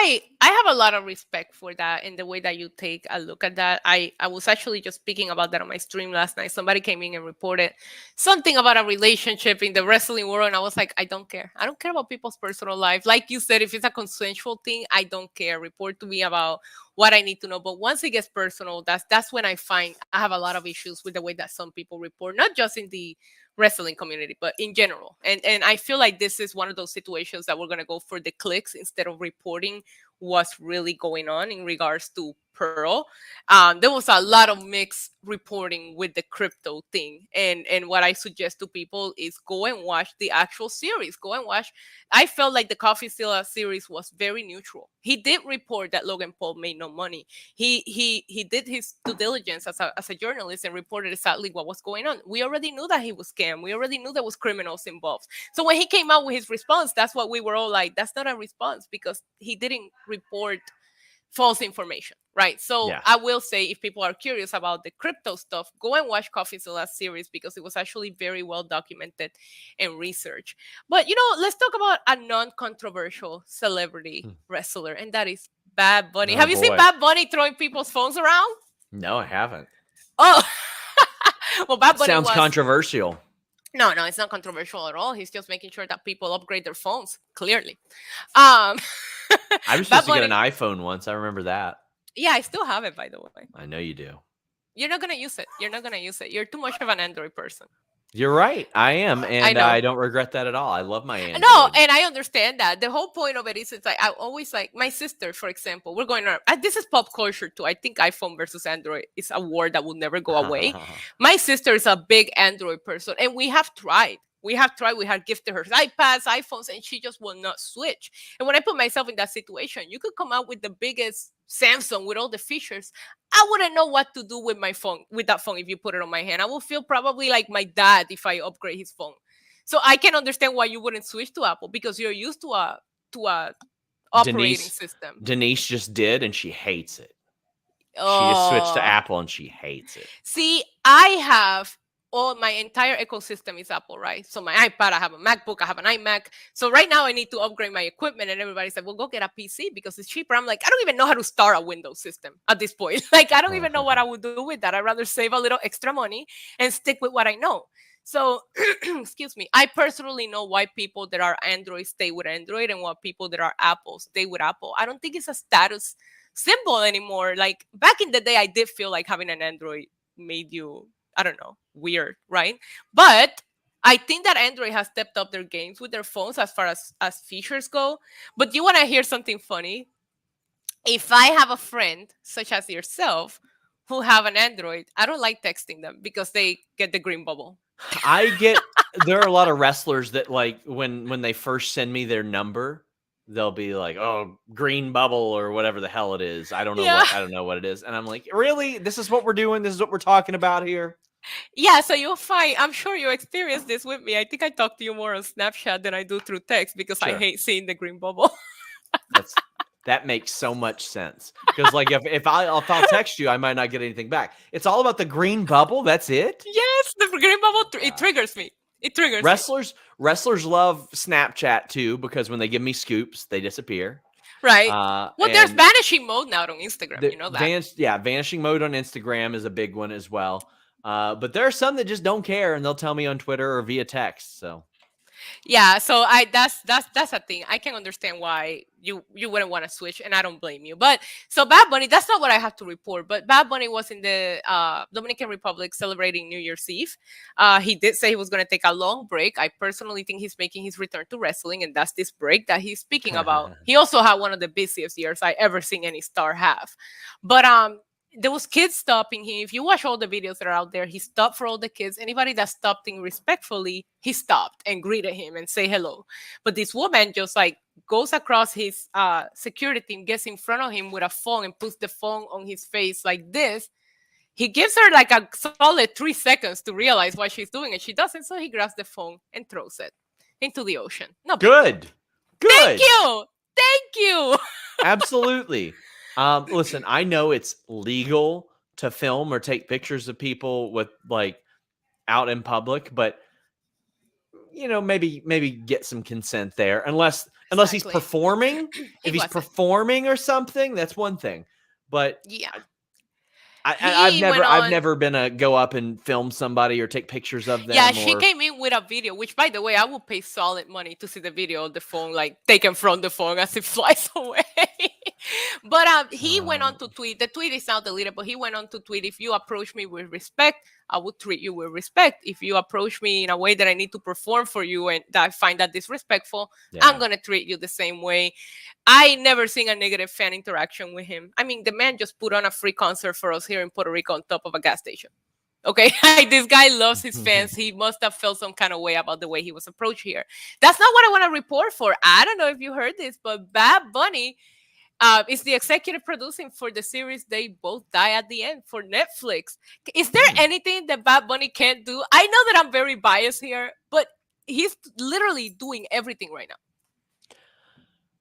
I have a lot of respect for that and the way that you take a look at that. I was actually just speaking about that on my stream last night. Somebody came in and reported something about a relationship in the wrestling world, and I was like, I don't care. I don't care about people's personal life. Like you said, if it's a consensual thing, I don't care. Report to me about what I need to know. But once it gets personal, that's when I find I have a lot of issues with the way that some people report, not just in the wrestling community, but in general. And I feel like this is one of those situations that we're going to go for the clicks instead of reporting what's really going on in regards to Pearl. There was a lot of mixed reporting with the crypto thing. And what I suggest to people is go and watch the actual series. Go and watch. I felt like the CoffeeZilla series was very neutral. He did report that Logan Paul made no money. He did his due diligence as a journalist and reported exactly what was going on. We already knew that he was scammed. We already knew there was criminals involved. So when he came out with his response, that's what we were all like, that's not a response because he didn't report false information, right? So yeah. I will say, if people are curious about the crypto stuff, go and watch CoffeeZilla's series because it was actually very well documented and researched. But let's talk about a non-controversial celebrity wrestler, and that is Bad Bunny. Have you seen Bad Bunny throwing people's phones around? No, I haven't. Oh, well, Bad Bunny sounds controversial. No, it's not controversial at all. He's just making sure that people upgrade their phones, clearly. I was supposed to get an iPhone once. I remember that. Yeah, I still have it, by the way. I know you do. You're not going to use it. You're too much of an Android person. You're right. I am, I and know. I don't regret that at all. I love my No, Android. and I understand that. The whole point of it is, it's like I always like my sister, for example. We're going on. This is pop culture too. I think iPhone versus Android is a war that will never go away. My sister is a big Android person, and we have tried. We have tried. We have gifted her iPads, iPhones, and she just will not switch. And when I put myself in that situation, you could come out with the biggest Samsung with all the features. I wouldn't know what to do with my phone, with that phone, if you put it on my hand. I will feel probably like my dad if I upgrade his phone. So I can understand why you wouldn't switch to Apple, because you're used to a operating Denise system. Denise just did, and she hates it. She just switched to Oh, Apple, and she hates it. see, I have all my entire ecosystem is Apple, right? So my iPad, I have a MacBook, I have an iMac. So right now I need to upgrade my equipment, and everybody's like, "Well, go get a PC because it's cheaper." I'm like, I don't even know how to start a Windows system at this point. Like, I don't even know what I would do with that. I'd rather save a little extra money and stick with what I know. So, excuse me. I personally know why people that are Android stay with Android and why people that are Apple stay with Apple. I don't think it's a status symbol anymore. Like back in the day, I did feel like having an Android made you, I don't know, weird, right? But I think that Android has stepped up their games with their phones as far as features go. But you want to hear something funny? If I have a friend such as yourself who have an Android, I don't like texting them because they get the green bubble. I get there are a lot of wrestlers that like when they first send me their number, they'll be like, "Oh, green bubble or whatever the hell it is." Yeah. I don't know what it is. And I'm like, "Really? This is what we're doing? This is what we're talking about here?" Yeah, so you'll find, I'm sure you experienced this with me. I think I talk to you more on Snapchat than I do through text because I Sure. hate seeing the green bubble. That's that makes so much sense. Because like if I'll text you, I might not get anything back. It's all about the green bubble. That's it. Yes, the green bubble, it Yeah. triggers me. It triggers me. Wrestlers love Snapchat too because when they give me scoops, they disappear. Right. Well, there's And vanishing mode now on Instagram. the You know that. vanishing mode on Instagram is a big one as well. But there are some that just don't care and they'll tell me on Twitter or via text. So Yeah, so I that's a thing. I can understand why you wouldn't want to switch, and I don't blame you. But so Bad Bunny, that's not what I have to report. But Bad Bunny was in the Dominican Republic celebrating New Year's Eve. He did say he was going to take a long break. I personally think he's making his return to wrestling, and that's this break that he's speaking about. He also had one of the busiest years I ever seen any star have. But there was kids stopping him. If you watch all the videos that are out there, he stopped for all the kids. Anybody that stopped him respectfully, he stopped and greeted him and say hello. But this woman just like goes across his security team, gets in front of him with a phone and puts the phone on his face like this. He gives her like a solid 3 seconds to realize what she's doing, and she doesn't. So he grabs the phone and throws it into the ocean. No big deal. good, Thank good, you. Thank you. absolutely. Listen, I know it's legal to film or take pictures of people with like out in public, but maybe get some consent there. Unless he's Exactly. performing. He If he's wasn't. performing or something, that's one thing. But Yeah. I've He never went I've on. never been a go up and film somebody or take pictures of Yeah, them she or came in with a video, which, by the way, I would pay solid money to see the video of the phone, like taken from the phone as it flies away. But he went on to tweet. The tweet is now deleted, but he went on to tweet: "If you approach me with respect, I will treat you with respect. If you approach me in a way that I need to perform for you and that I find that disrespectful, I'm yeah. gonna treat you the same way." I never seen a negative fan interaction with him. I mean, the man just put on a free concert for us here in Puerto Rico on top of a gas station. Okay, this guy loves his fans. He must have felt some kind of way about the way he was approached here. That's not what I want to report for. I don't know if you heard this, but Bad Bunny is the executive producing for the series They Both Die at the End for Netflix. Is there Hmm. anything that Bad Bunny can't do? I know that I'm very biased here, but he's literally doing everything right now.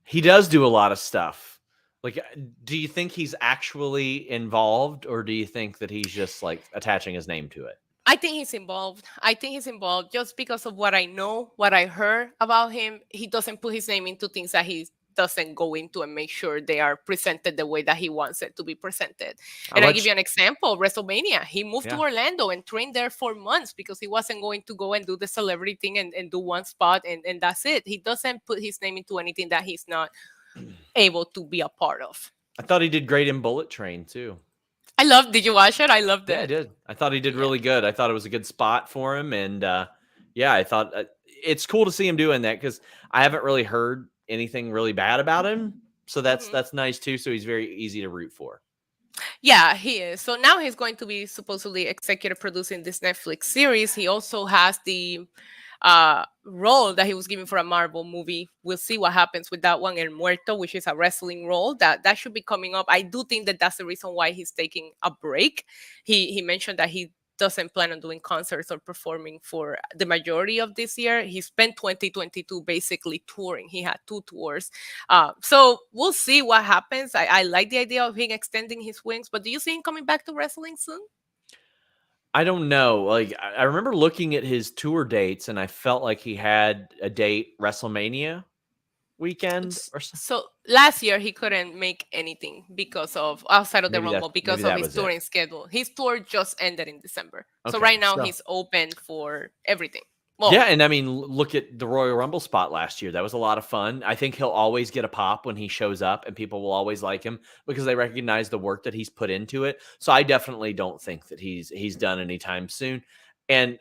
He does do a lot of stuff. Like, do you think he's actually involved, or do you think that he's just like attaching his name to it? I think he's involved. I think he's involved just because of what I know, what I heard about him. He doesn't put his name into things that he doesn't go into and make sure they are presented the way that he wants it to be presented. I'll And I let give you, you an example: WrestleMania. He moved to yeah. Orlando and trained there for months because he wasn't going to go and do the celebrity thing and do one spot and that's it. He doesn't put his name into anything that he's not able to be a part of. I thought he did great in Bullet Train too. Did you watch it? I loved Yeah, I it. did. I thought he did Yeah. really good. I thought it was a good spot for him, and yeah, I thought it's cool to see him doing that because I haven't really heard anything really bad about him. So Hmm. that's nice too. So he's very easy to root for. Yeah, he is. So now he's going to be supposedly executive producing this Netflix series. He also has the role that he was given for a Marvel movie. We'll see what happens with that one. El Muerto, which is a wrestling role that should be coming up. I do think that that's the reason why he's taking a break. He mentioned that he doesn't plan on doing concerts or performing for the majority of this year. He spent 2022 basically touring. He had two tours. So we'll see what happens. I like the idea of him extending his wings, but do you see him coming back to wrestling soon? I don't know. Like I remember looking at his tour dates, and I felt like he had a date WrestleMania weekend or something. So last year he couldn't make anything because of outside of the Maybe Rumble maybe because of that his was it. touring schedule. His tour just ended in December. So Okay, right now so he's open for everything. yeah, Well, and I mean, look at the Royal Rumble spot last year. That was a lot of fun. I think he'll always get a pop when he shows up, and people will always like him because they recognize the work that he's put into it. So I definitely don't think that he's done anytime soon. And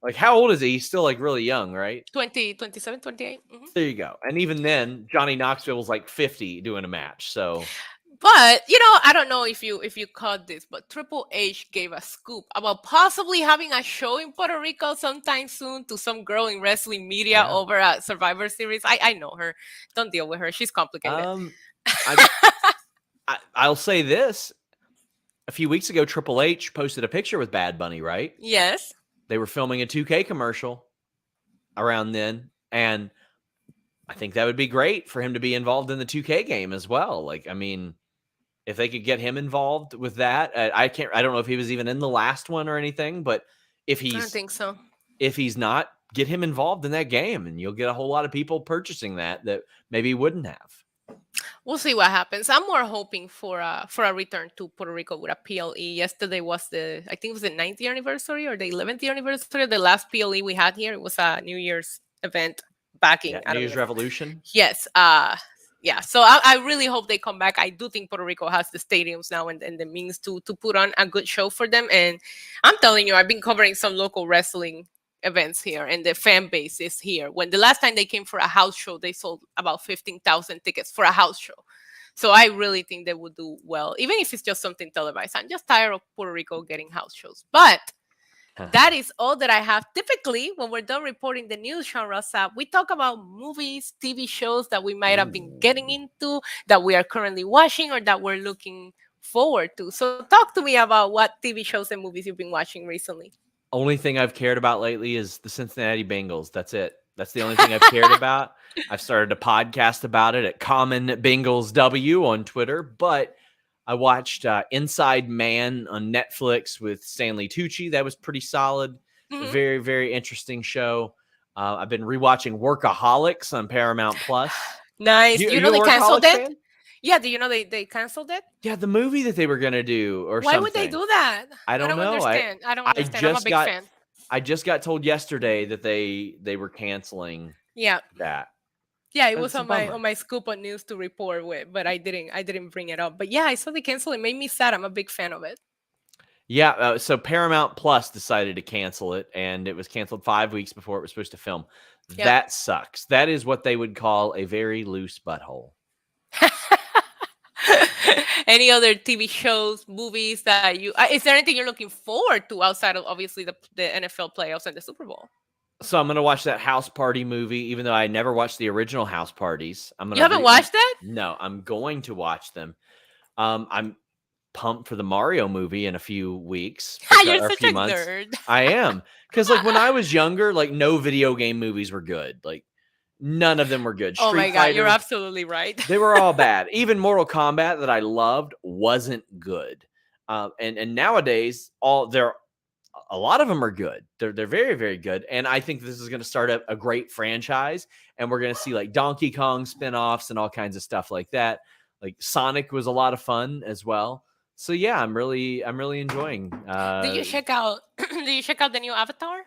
like, how old is he? He's still like really young, right? 20, 27, 28. There you go. And even then, Johnny Knoxville was like 50 doing a match. So But I don't know if you caught this, but Triple H gave a scoop about possibly having a show in Puerto Rico sometime soon to some girl in wrestling media yeah. over at Survivor Series. I know her. Don't deal with her. She's complicated. Um, I, I'll say this: a few weeks ago, Triple H posted a picture with Bad Bunny. Right? Yes. They were filming a 2K commercial around then, and I think that would be great for him to be involved in the 2K game as well. Like, I mean, if they could get him involved with that, I don't know if he was even in the last one or anything, but if I don't he's think so. if he's not, get him involved in that game, and you'll get a whole lot of people purchasing that maybe wouldn't have. We'll see what happens. I'm more hoping for a return to Puerto Rico with a PLE. Yesterday was I think it was the 9th anniversary or the 11th anniversary of the last PLE we had here. It was a New Year's event back in Yeah, I New don't Year's know. Revolution. Yes. Yeah. So I really hope they come back. I do think Puerto Rico has the stadiums now and the means to put on a good show for them. And I'm telling you, I've been covering some local wrestling events here, and the fan base is here. When the last time they came for a house show, they sold about 15,000 tickets for a house show. So I really think they would do well, even if it's just something televised. I'm just tired of Puerto Rico getting house shows. But that is all that I have. Typically, when we're done reporting the news, Sean Ross Sapp, we talk about movies, TV shows that we might have been getting Ooh. into, that we are currently watching, or that we're looking forward to. So talk to me about what TV shows and movies you've been watching recently. Only thing I've cared about lately is the Cincinnati Bengals. That's it. That's the only thing I've cared about. I've started a podcast about it at Common Bengals W on Twitter, but I watched Inside Man on Netflix with Stanley Tucci. That was pretty solid. Mhm. Very, very interesting show. I've been rewatching Workaholics on Paramount Plus. Nice. Do Are you know you they a canceled Workaholics it? fan? Yeah, do you know they canceled it? Yeah, the movie that they were gonna do or Why would they something. do that? I I don't don't know. understand. I don't I understand. I'm a just big got fan. I just got told yesterday that they were canceling Yeah. that. Yeah, it was That's a on my bummer. scoop on news to report with, but I didn't bring it up. But yeah, I saw they canceled. It made me sad. I'm a big fan of it. Yeah, so Paramount Plus decided to cancel it, and it was canceled 5 weeks before it was supposed to film. Yep. That sucks. That is what they would call a very loose butthole. Any other TV shows, movies that you? Is there anything you're looking forward to outside of obviously the NFL playoffs and the Super Bowl? So I'm gonna watch that House Party movie, even though I never watched the original House Parties. You haven't watched that? No, I'm going to watch them. I'm pumped for the Mario movie in a few weeks because You're or a such few a months. nerd. I am because like when I was younger, like no video game movies were good. Like none of them were good. Oh my Street god, you're Fighter, absolutely right. they were all bad. Even Mortal Kombat that I loved wasn't good. And nowadays, a lot of them are good. They're very very good. And I think this is going to start a great franchise. And we're going to see like Donkey Kong spinoffs and all kinds of stuff like that. Like Sonic was a lot of fun as well. So yeah, I'm really enjoying. Did you check out? Did you check out the new Avatar?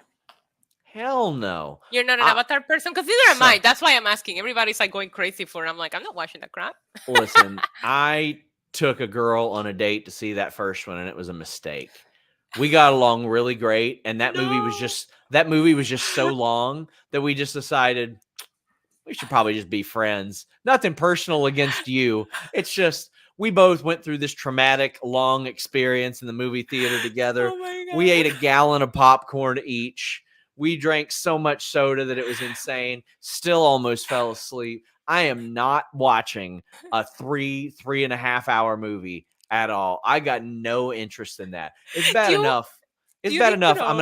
Hell no. You're not an I, Avatar person, because neither am I. so That's why I'm asking. Everybody's like going crazy for it. I'm like, I'm not watching that crap. listen, I took a girl on a date to see that first one, and it was a mistake. We got along really great, and No. that movie was just so long that we just decided we should probably just be friends. Nothing personal against you. It's just we both went through this traumatic, long experience in the movie theater together. Oh my We ate god. a gallon of popcorn each. We drank so much soda that it was insane. Still almost fell asleep. I am not watching a 3.5 hour movie at all. I got no interest in that. It's bad You enough. It's you bad need to enough. know. I'm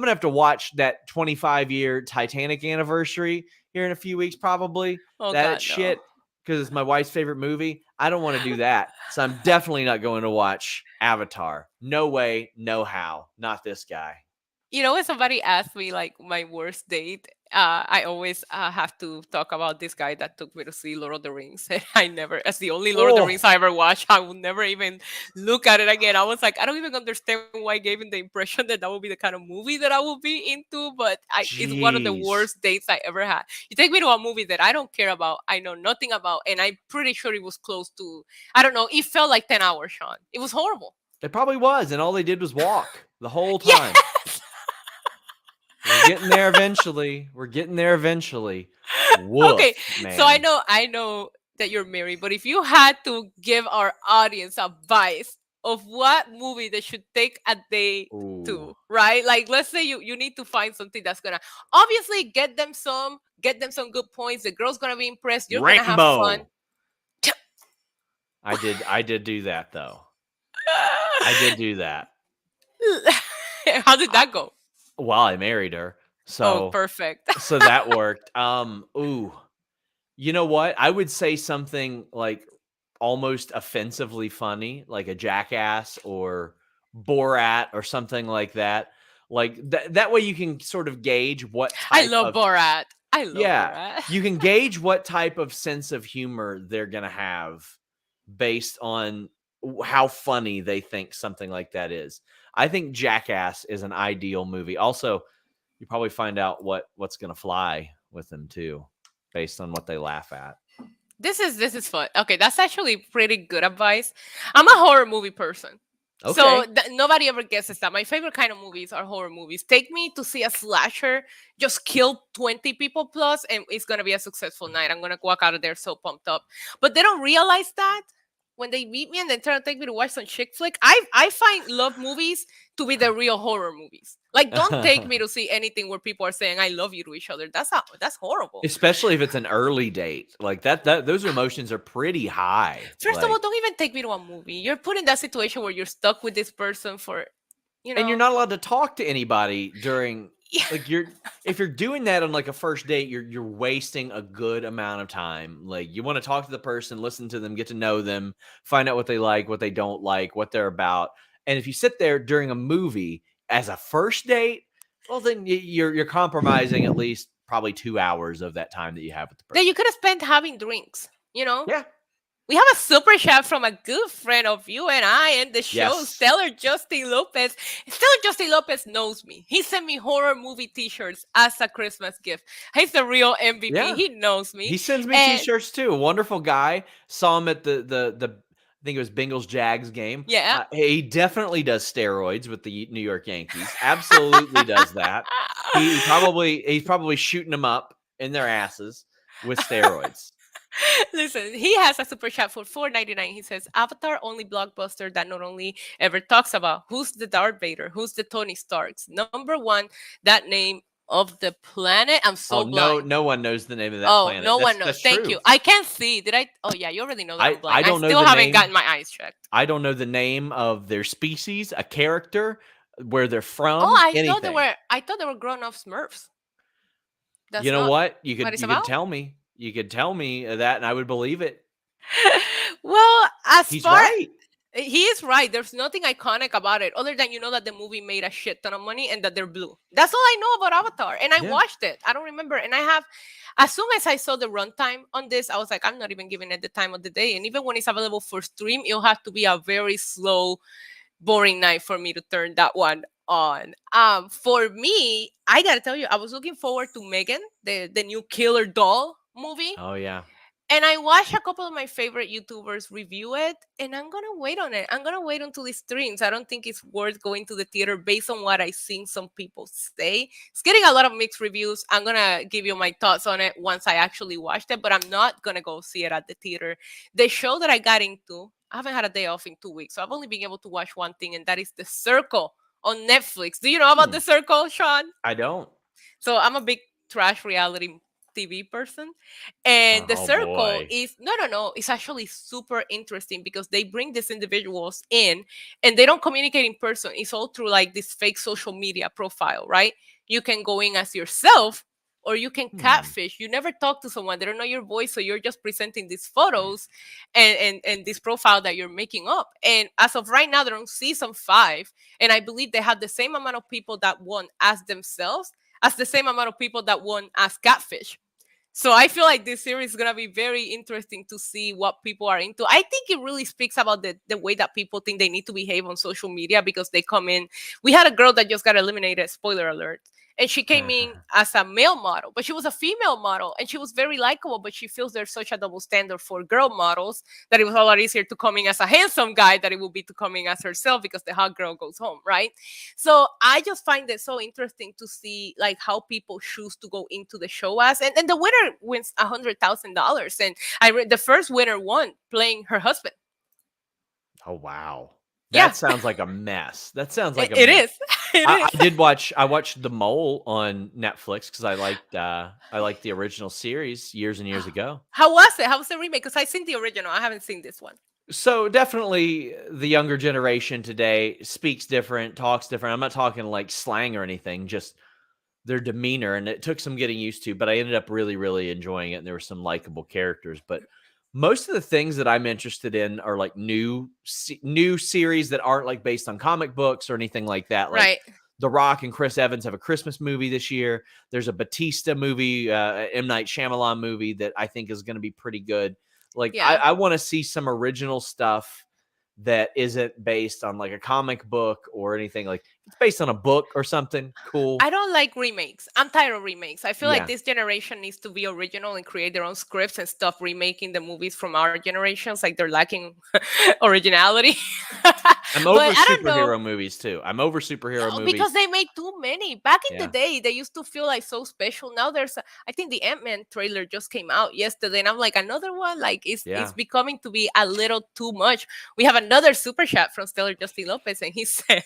gonna have to watch that 25-year Titanic anniversary here in a few weeks, probably. Oh That god, no. shit, because it's my wife's favorite movie. I don't want to do that. So I'm definitely not going to watch Avatar. No way, no how. Not this guy. You know, when somebody asks me like my worst date, I always have to talk about this guy that took me to see Lord of the Rings. And I never, as the only Lord of the Rings Oh, I ever watched, I would never even look at it again. I was like, I don't even understand why I gave him the impression that that would be the kind of movie that I would be into. But it's one of the jeez. worst dates I ever had. You take me to a movie that I don't care about, I know nothing about, and I'm pretty sure it was close to, I don't know, it felt like 10 hours, Sean. It was horrible. It probably was, and all they did was walk the whole time. Yes. We're getting there eventually. We're getting there eventually. Okay, Woof, so man. I know that you're married, but if you had to give our audience advice of what movie they should take a day Ooh. to, right? Like let's say you need to find something that's gonna obviously get them some good points. The girl's gonna be impressed. You're gonna have fun. Rambo. I did do that though. I did do that. How did I, that go? well, I married her. Oh, So perfect. so that worked. Ooh. You know what? I would say something like almost offensively funny, like a Jackass or Borat or something like that. Like that way you can sort of gauge what I type love of Borat. I love yeah, Borat. you can gauge what type of sense of humor they're going to have based on how funny they think something like that is. I think Jackass is an ideal movie. Also, you probably find out what's going to fly with them too based on what they laugh at. This is fun. Okay, that's actually pretty good advice. I'm a horror movie person. So Okay. nobody ever guesses that. My favorite kind of movies are horror movies. Take me to see a slasher, just kill 20 people plus, and it's gonna be a successful night. I'm gonna walk out of there so pumped up. But they don't realize that when they meet me and then try to take me to watch some chick flick. I find love movies to be the real horror movies. Like, don't take me to see anything where people are saying "I love you" to each other. That's horrible. Especially if it's an early date. Like that those emotions are pretty high. First of all, Like don't even take me to a movie. You're put in that situation where you're stuck with this person for, you and you're know. not allowed to talk to anybody during Yeah. like you're if you're doing that on like a first date, you're wasting a good amount of time. Like you want to talk to the person, listen to them, get to know them, find out what they like, what they don't like, what they're about. And if you sit there during a movie as a first date, well then you're compromising at least probably 2 hours of that time that you have with the That person. you could have spent having drinks, you know? Yeah. We have a super chat from a good friend of you and I and the show, Yes. Stellar Justin Lopez. Stellar Justin Lopez knows me. He sent me horror movie t-shirts as a Christmas gift. He's the real MVP. Yeah. He knows me. He sends me And t-shirts too. A wonderful guy. Saw him at the I think it was Bengals Jags game. yeah. He definitely does steroids with the New York Yankees. Absolutely does that. He's probably shooting them up in their asses with steroids. Listen, he has a super chat for 4.99. He says, Avatar only blockbuster that not only ever talks about who's the Darth Vader, who's the Tony Starks. Number one, that name of the planet. I'm so Oh, blind. no one knows the name of that Oh, planet. no That's one knows. that's Thank true. you. I can't see. Did I? Oh, yeah, you already know that I'm I blind. I don't know still the haven't name. gotten my eyes checked. I don't know the name of their species, a character, where they're Oh, from, anything. I thought they were grown up Smurfs. You That's know not what? what it's You could about. tell me. You could tell me that and I would believe it. Well, as He's far right. he is right. There's nothing iconic about it other than you know that the movie made a shit ton of money and that they're blue. That's all I know about Avatar. And I Yeah. watched it. I don't remember. And I have, as soon as I saw the runtime on this, I was like, I'm not even giving it the time of the day. And even when it's available for stream, it'll have to be a very slow, boring night for me to turn that one on. For me, I gotta tell you, I was looking forward to Megan, the new Killer Doll movie. Oh yeah. And I watched a couple of my favorite YouTubers review it, and I'm gonna wait on it. I'm gonna wait until it streams. I don't think it's worth going to the theater based on what I've seen some people say. It's getting a lot of mixed reviews. I'm gonna give you my thoughts on it once I actually watched it, but I'm not gonna go see it at the theater. The show that I got into, I haven't had a day off in 2 weeks, so I've only been able to watch one thing, and that is The Circle on Netflix. Do you know about Hmm, The Circle, Sean? I don't. So I'm a big trash reality TV person. And The Oh Circle boy. is no, it's actually super interesting because they bring these individuals in and they don't communicate in person. It's all through like this fake social media profile, right? You can go in as yourself or you can Hmm. catfish. You never talk to someone, they don't know your voice, so you're just presenting these photos and this profile that you're making up. And as of right now, they're on season 5, and I believe they have the same amount of people that won as themselves as the same amount of people that won as catfish. So I feel like this series is gonna be very interesting to see what people are into. I think it really speaks about the way that people think they need to behave on social media because they come in. We had a girl that just got eliminated, spoiler alert. And she came in as a male model, but she was a female model and she was very likable. But she feels there's such a double standard for girl models that it was a lot easier to come in as a handsome guy than it would be to come in as herself because the hot girl goes home, right? So I just find it so interesting to see like how people choose to go into the show as, and the winner wins $100,000. And I read the first winner won playing her husband. Oh wow. Yeah, That sounds like a mess. That sounds like a it mess. is. It I is. did watch. I watched The Mole on Netflix because I liked the original series years and years ago. How was it? How was the remake? Because I seen the original. I haven't seen this one. So definitely the younger generation today speaks different, talks different. I'm not talking like slang or anything, just their demeanor, and it took some getting used to, but I ended up really, really enjoying it, and there were some likable characters. But most of the things that I'm interested in are like new series that aren't like based on comic books or anything like that. Like Right. The Rock and Chris Evans have a Christmas movie this year. There's a Batista movie, M. Night Shyamalan movie that I think is going to be pretty good. Like Yeah. I want to see some original stuff that isn't based on like a comic book or anything. Like it's based on a book or something cool. I don't like remakes. I'm tired of remakes. I feel like Yeah. this generation needs to be original and create their own scripts and stop remaking the movies from our generations. Like they're lacking originality. But I'm over I don't know. superhero movies too. I'm over superhero Because movies. they make too many. Back in the Yeah. day, they used to feel like so special. Now I think the Ant-Man trailer just came out yesterday, and I'm like, another one. Like it's Yeah. becoming to be a little too much. We have another super chat from Stellar Justin Lopez, and he said,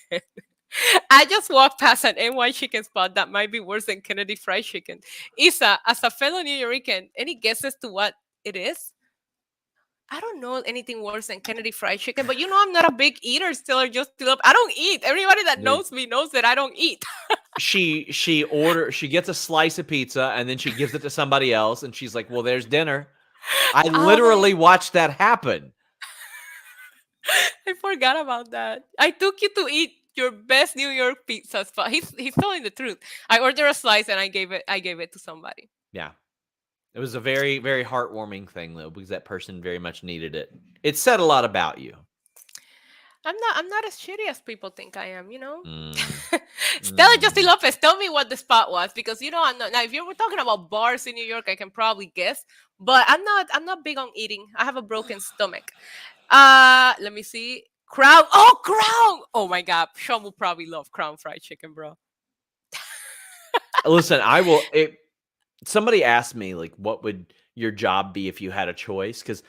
"I just walked past an NY chicken spot that might be worse than Kennedy Fried Chicken. Isa, as a fellow New Yorker, any guesses to what it is?" I don't know anything worse than Kennedy Fried Chicken, but I'm not a big eater still, or just still up. I don't eat. Everybody that Dude, knows me knows that I don't eat. she gets a slice of pizza and then she gives it to somebody else and she's like, "Well, there's dinner." I Oh my, literally watched that happen. I forgot about that. I took you to eat your best New York pizza spot. He's telling the truth. I ordered a slice and I gave it to somebody. Yeah. It was a very, very heartwarming thing though, because that person very much needed it. It said a lot about you. I'm not as shitty as people think I am. Mm, Stella Justin mm. Lopez, tell me what the spot was because I'm not, now if you were talking about bars in New York, I can probably guess, but I'm not big on eating. I have a broken stomach. Let me see. Crown. Oh, Crown. Oh my god. Sean will probably love Crown fried chicken, bro. Listen, I will. Somebody asked me like, "What would your job be if you had a choice?" Because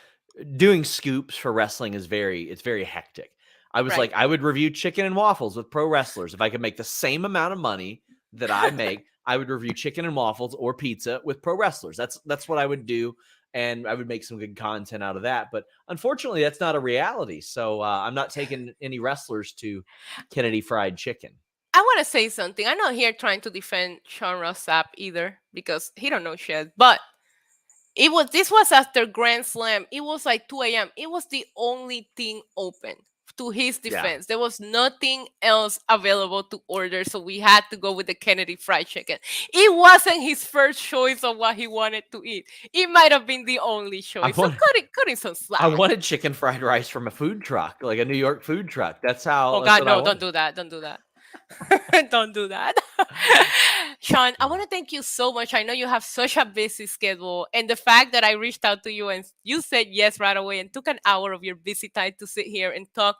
doing scoops for wrestling is it's very hectic. I was like, Right. I would review chicken and waffles with pro wrestlers. If I could make the same amount of money that I make, I would review chicken and waffles or pizza with pro wrestlers. That's what I would do, and I would make some good content out of that. But unfortunately, that's not a reality. So I'm not taking any wrestlers to Kennedy Fried Chicken. I want to say something. I'm not here trying to defend Sean Ross Sapp either because he don't know shit. But this was after Grand Slam. It was like 2 a.m. It was the only thing open. To his Yeah. defense, there was nothing else available to order, so we had to go with the Kennedy Fried Chicken. It wasn't his first choice of what he wanted to eat. It might have been the only I choice. So want cut in some I slack. wanted chicken fried rice from a food truck, like a New York food truck. Oh That's God, what I no! Don't wanted. do that! Don't do that! Don't do that. Sean, I want to thank you so much. I know you have such a busy schedule, and the fact that I reached out to you and you said yes right away and took an hour of your busy time to sit here and talk.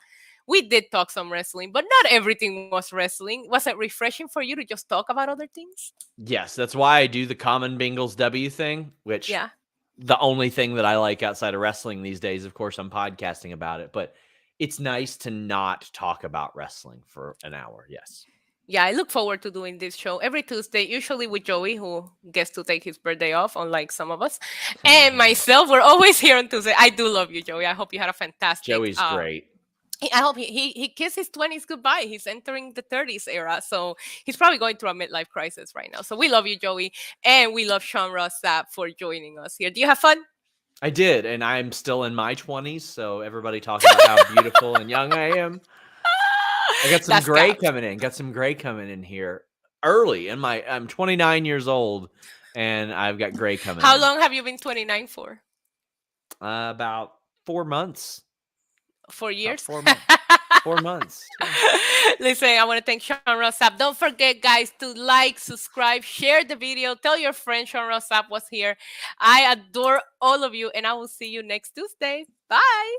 We did talk some wrestling, but not everything was wrestling. Was it refreshing for you to just talk about other things? Yes, that's why I do the common Bengals W thing, which Yeah. the only thing that I like outside of wrestling these days. Of course, I'm podcasting about it, but it's nice to not talk about wrestling for an hour. Yes. Yeah, I look forward to doing this show every Tuesday, usually with Joey, who gets to take his birthday off, unlike some of us. And myself, we're always here on Tuesday. I do love you, Joey. I hope you had a fantastic Joey's great. I hope he kissed his 20s goodbye. He's entering the 30s era. So he's probably going through a midlife crisis right now. So we love you, Joey. And we love Sean Ross Sapp for joining us here. Do you have fun? I did, and I'm still in my 20s, so everybody talking about how beautiful and young I am. I got some That's gray capped. coming in. Got some gray coming in here early. I'm 29 years old, and I've got gray coming How in. long have you been 29 for? About 4 months. 4 years? 4 months. 4 months. Listen, I want to thank Sean Ross Sapp. Don't forget, guys, to like, subscribe, share the video, tell your friend Sean Ross Sapp was here. I adore all of you, and I will see you next Tuesday. Bye.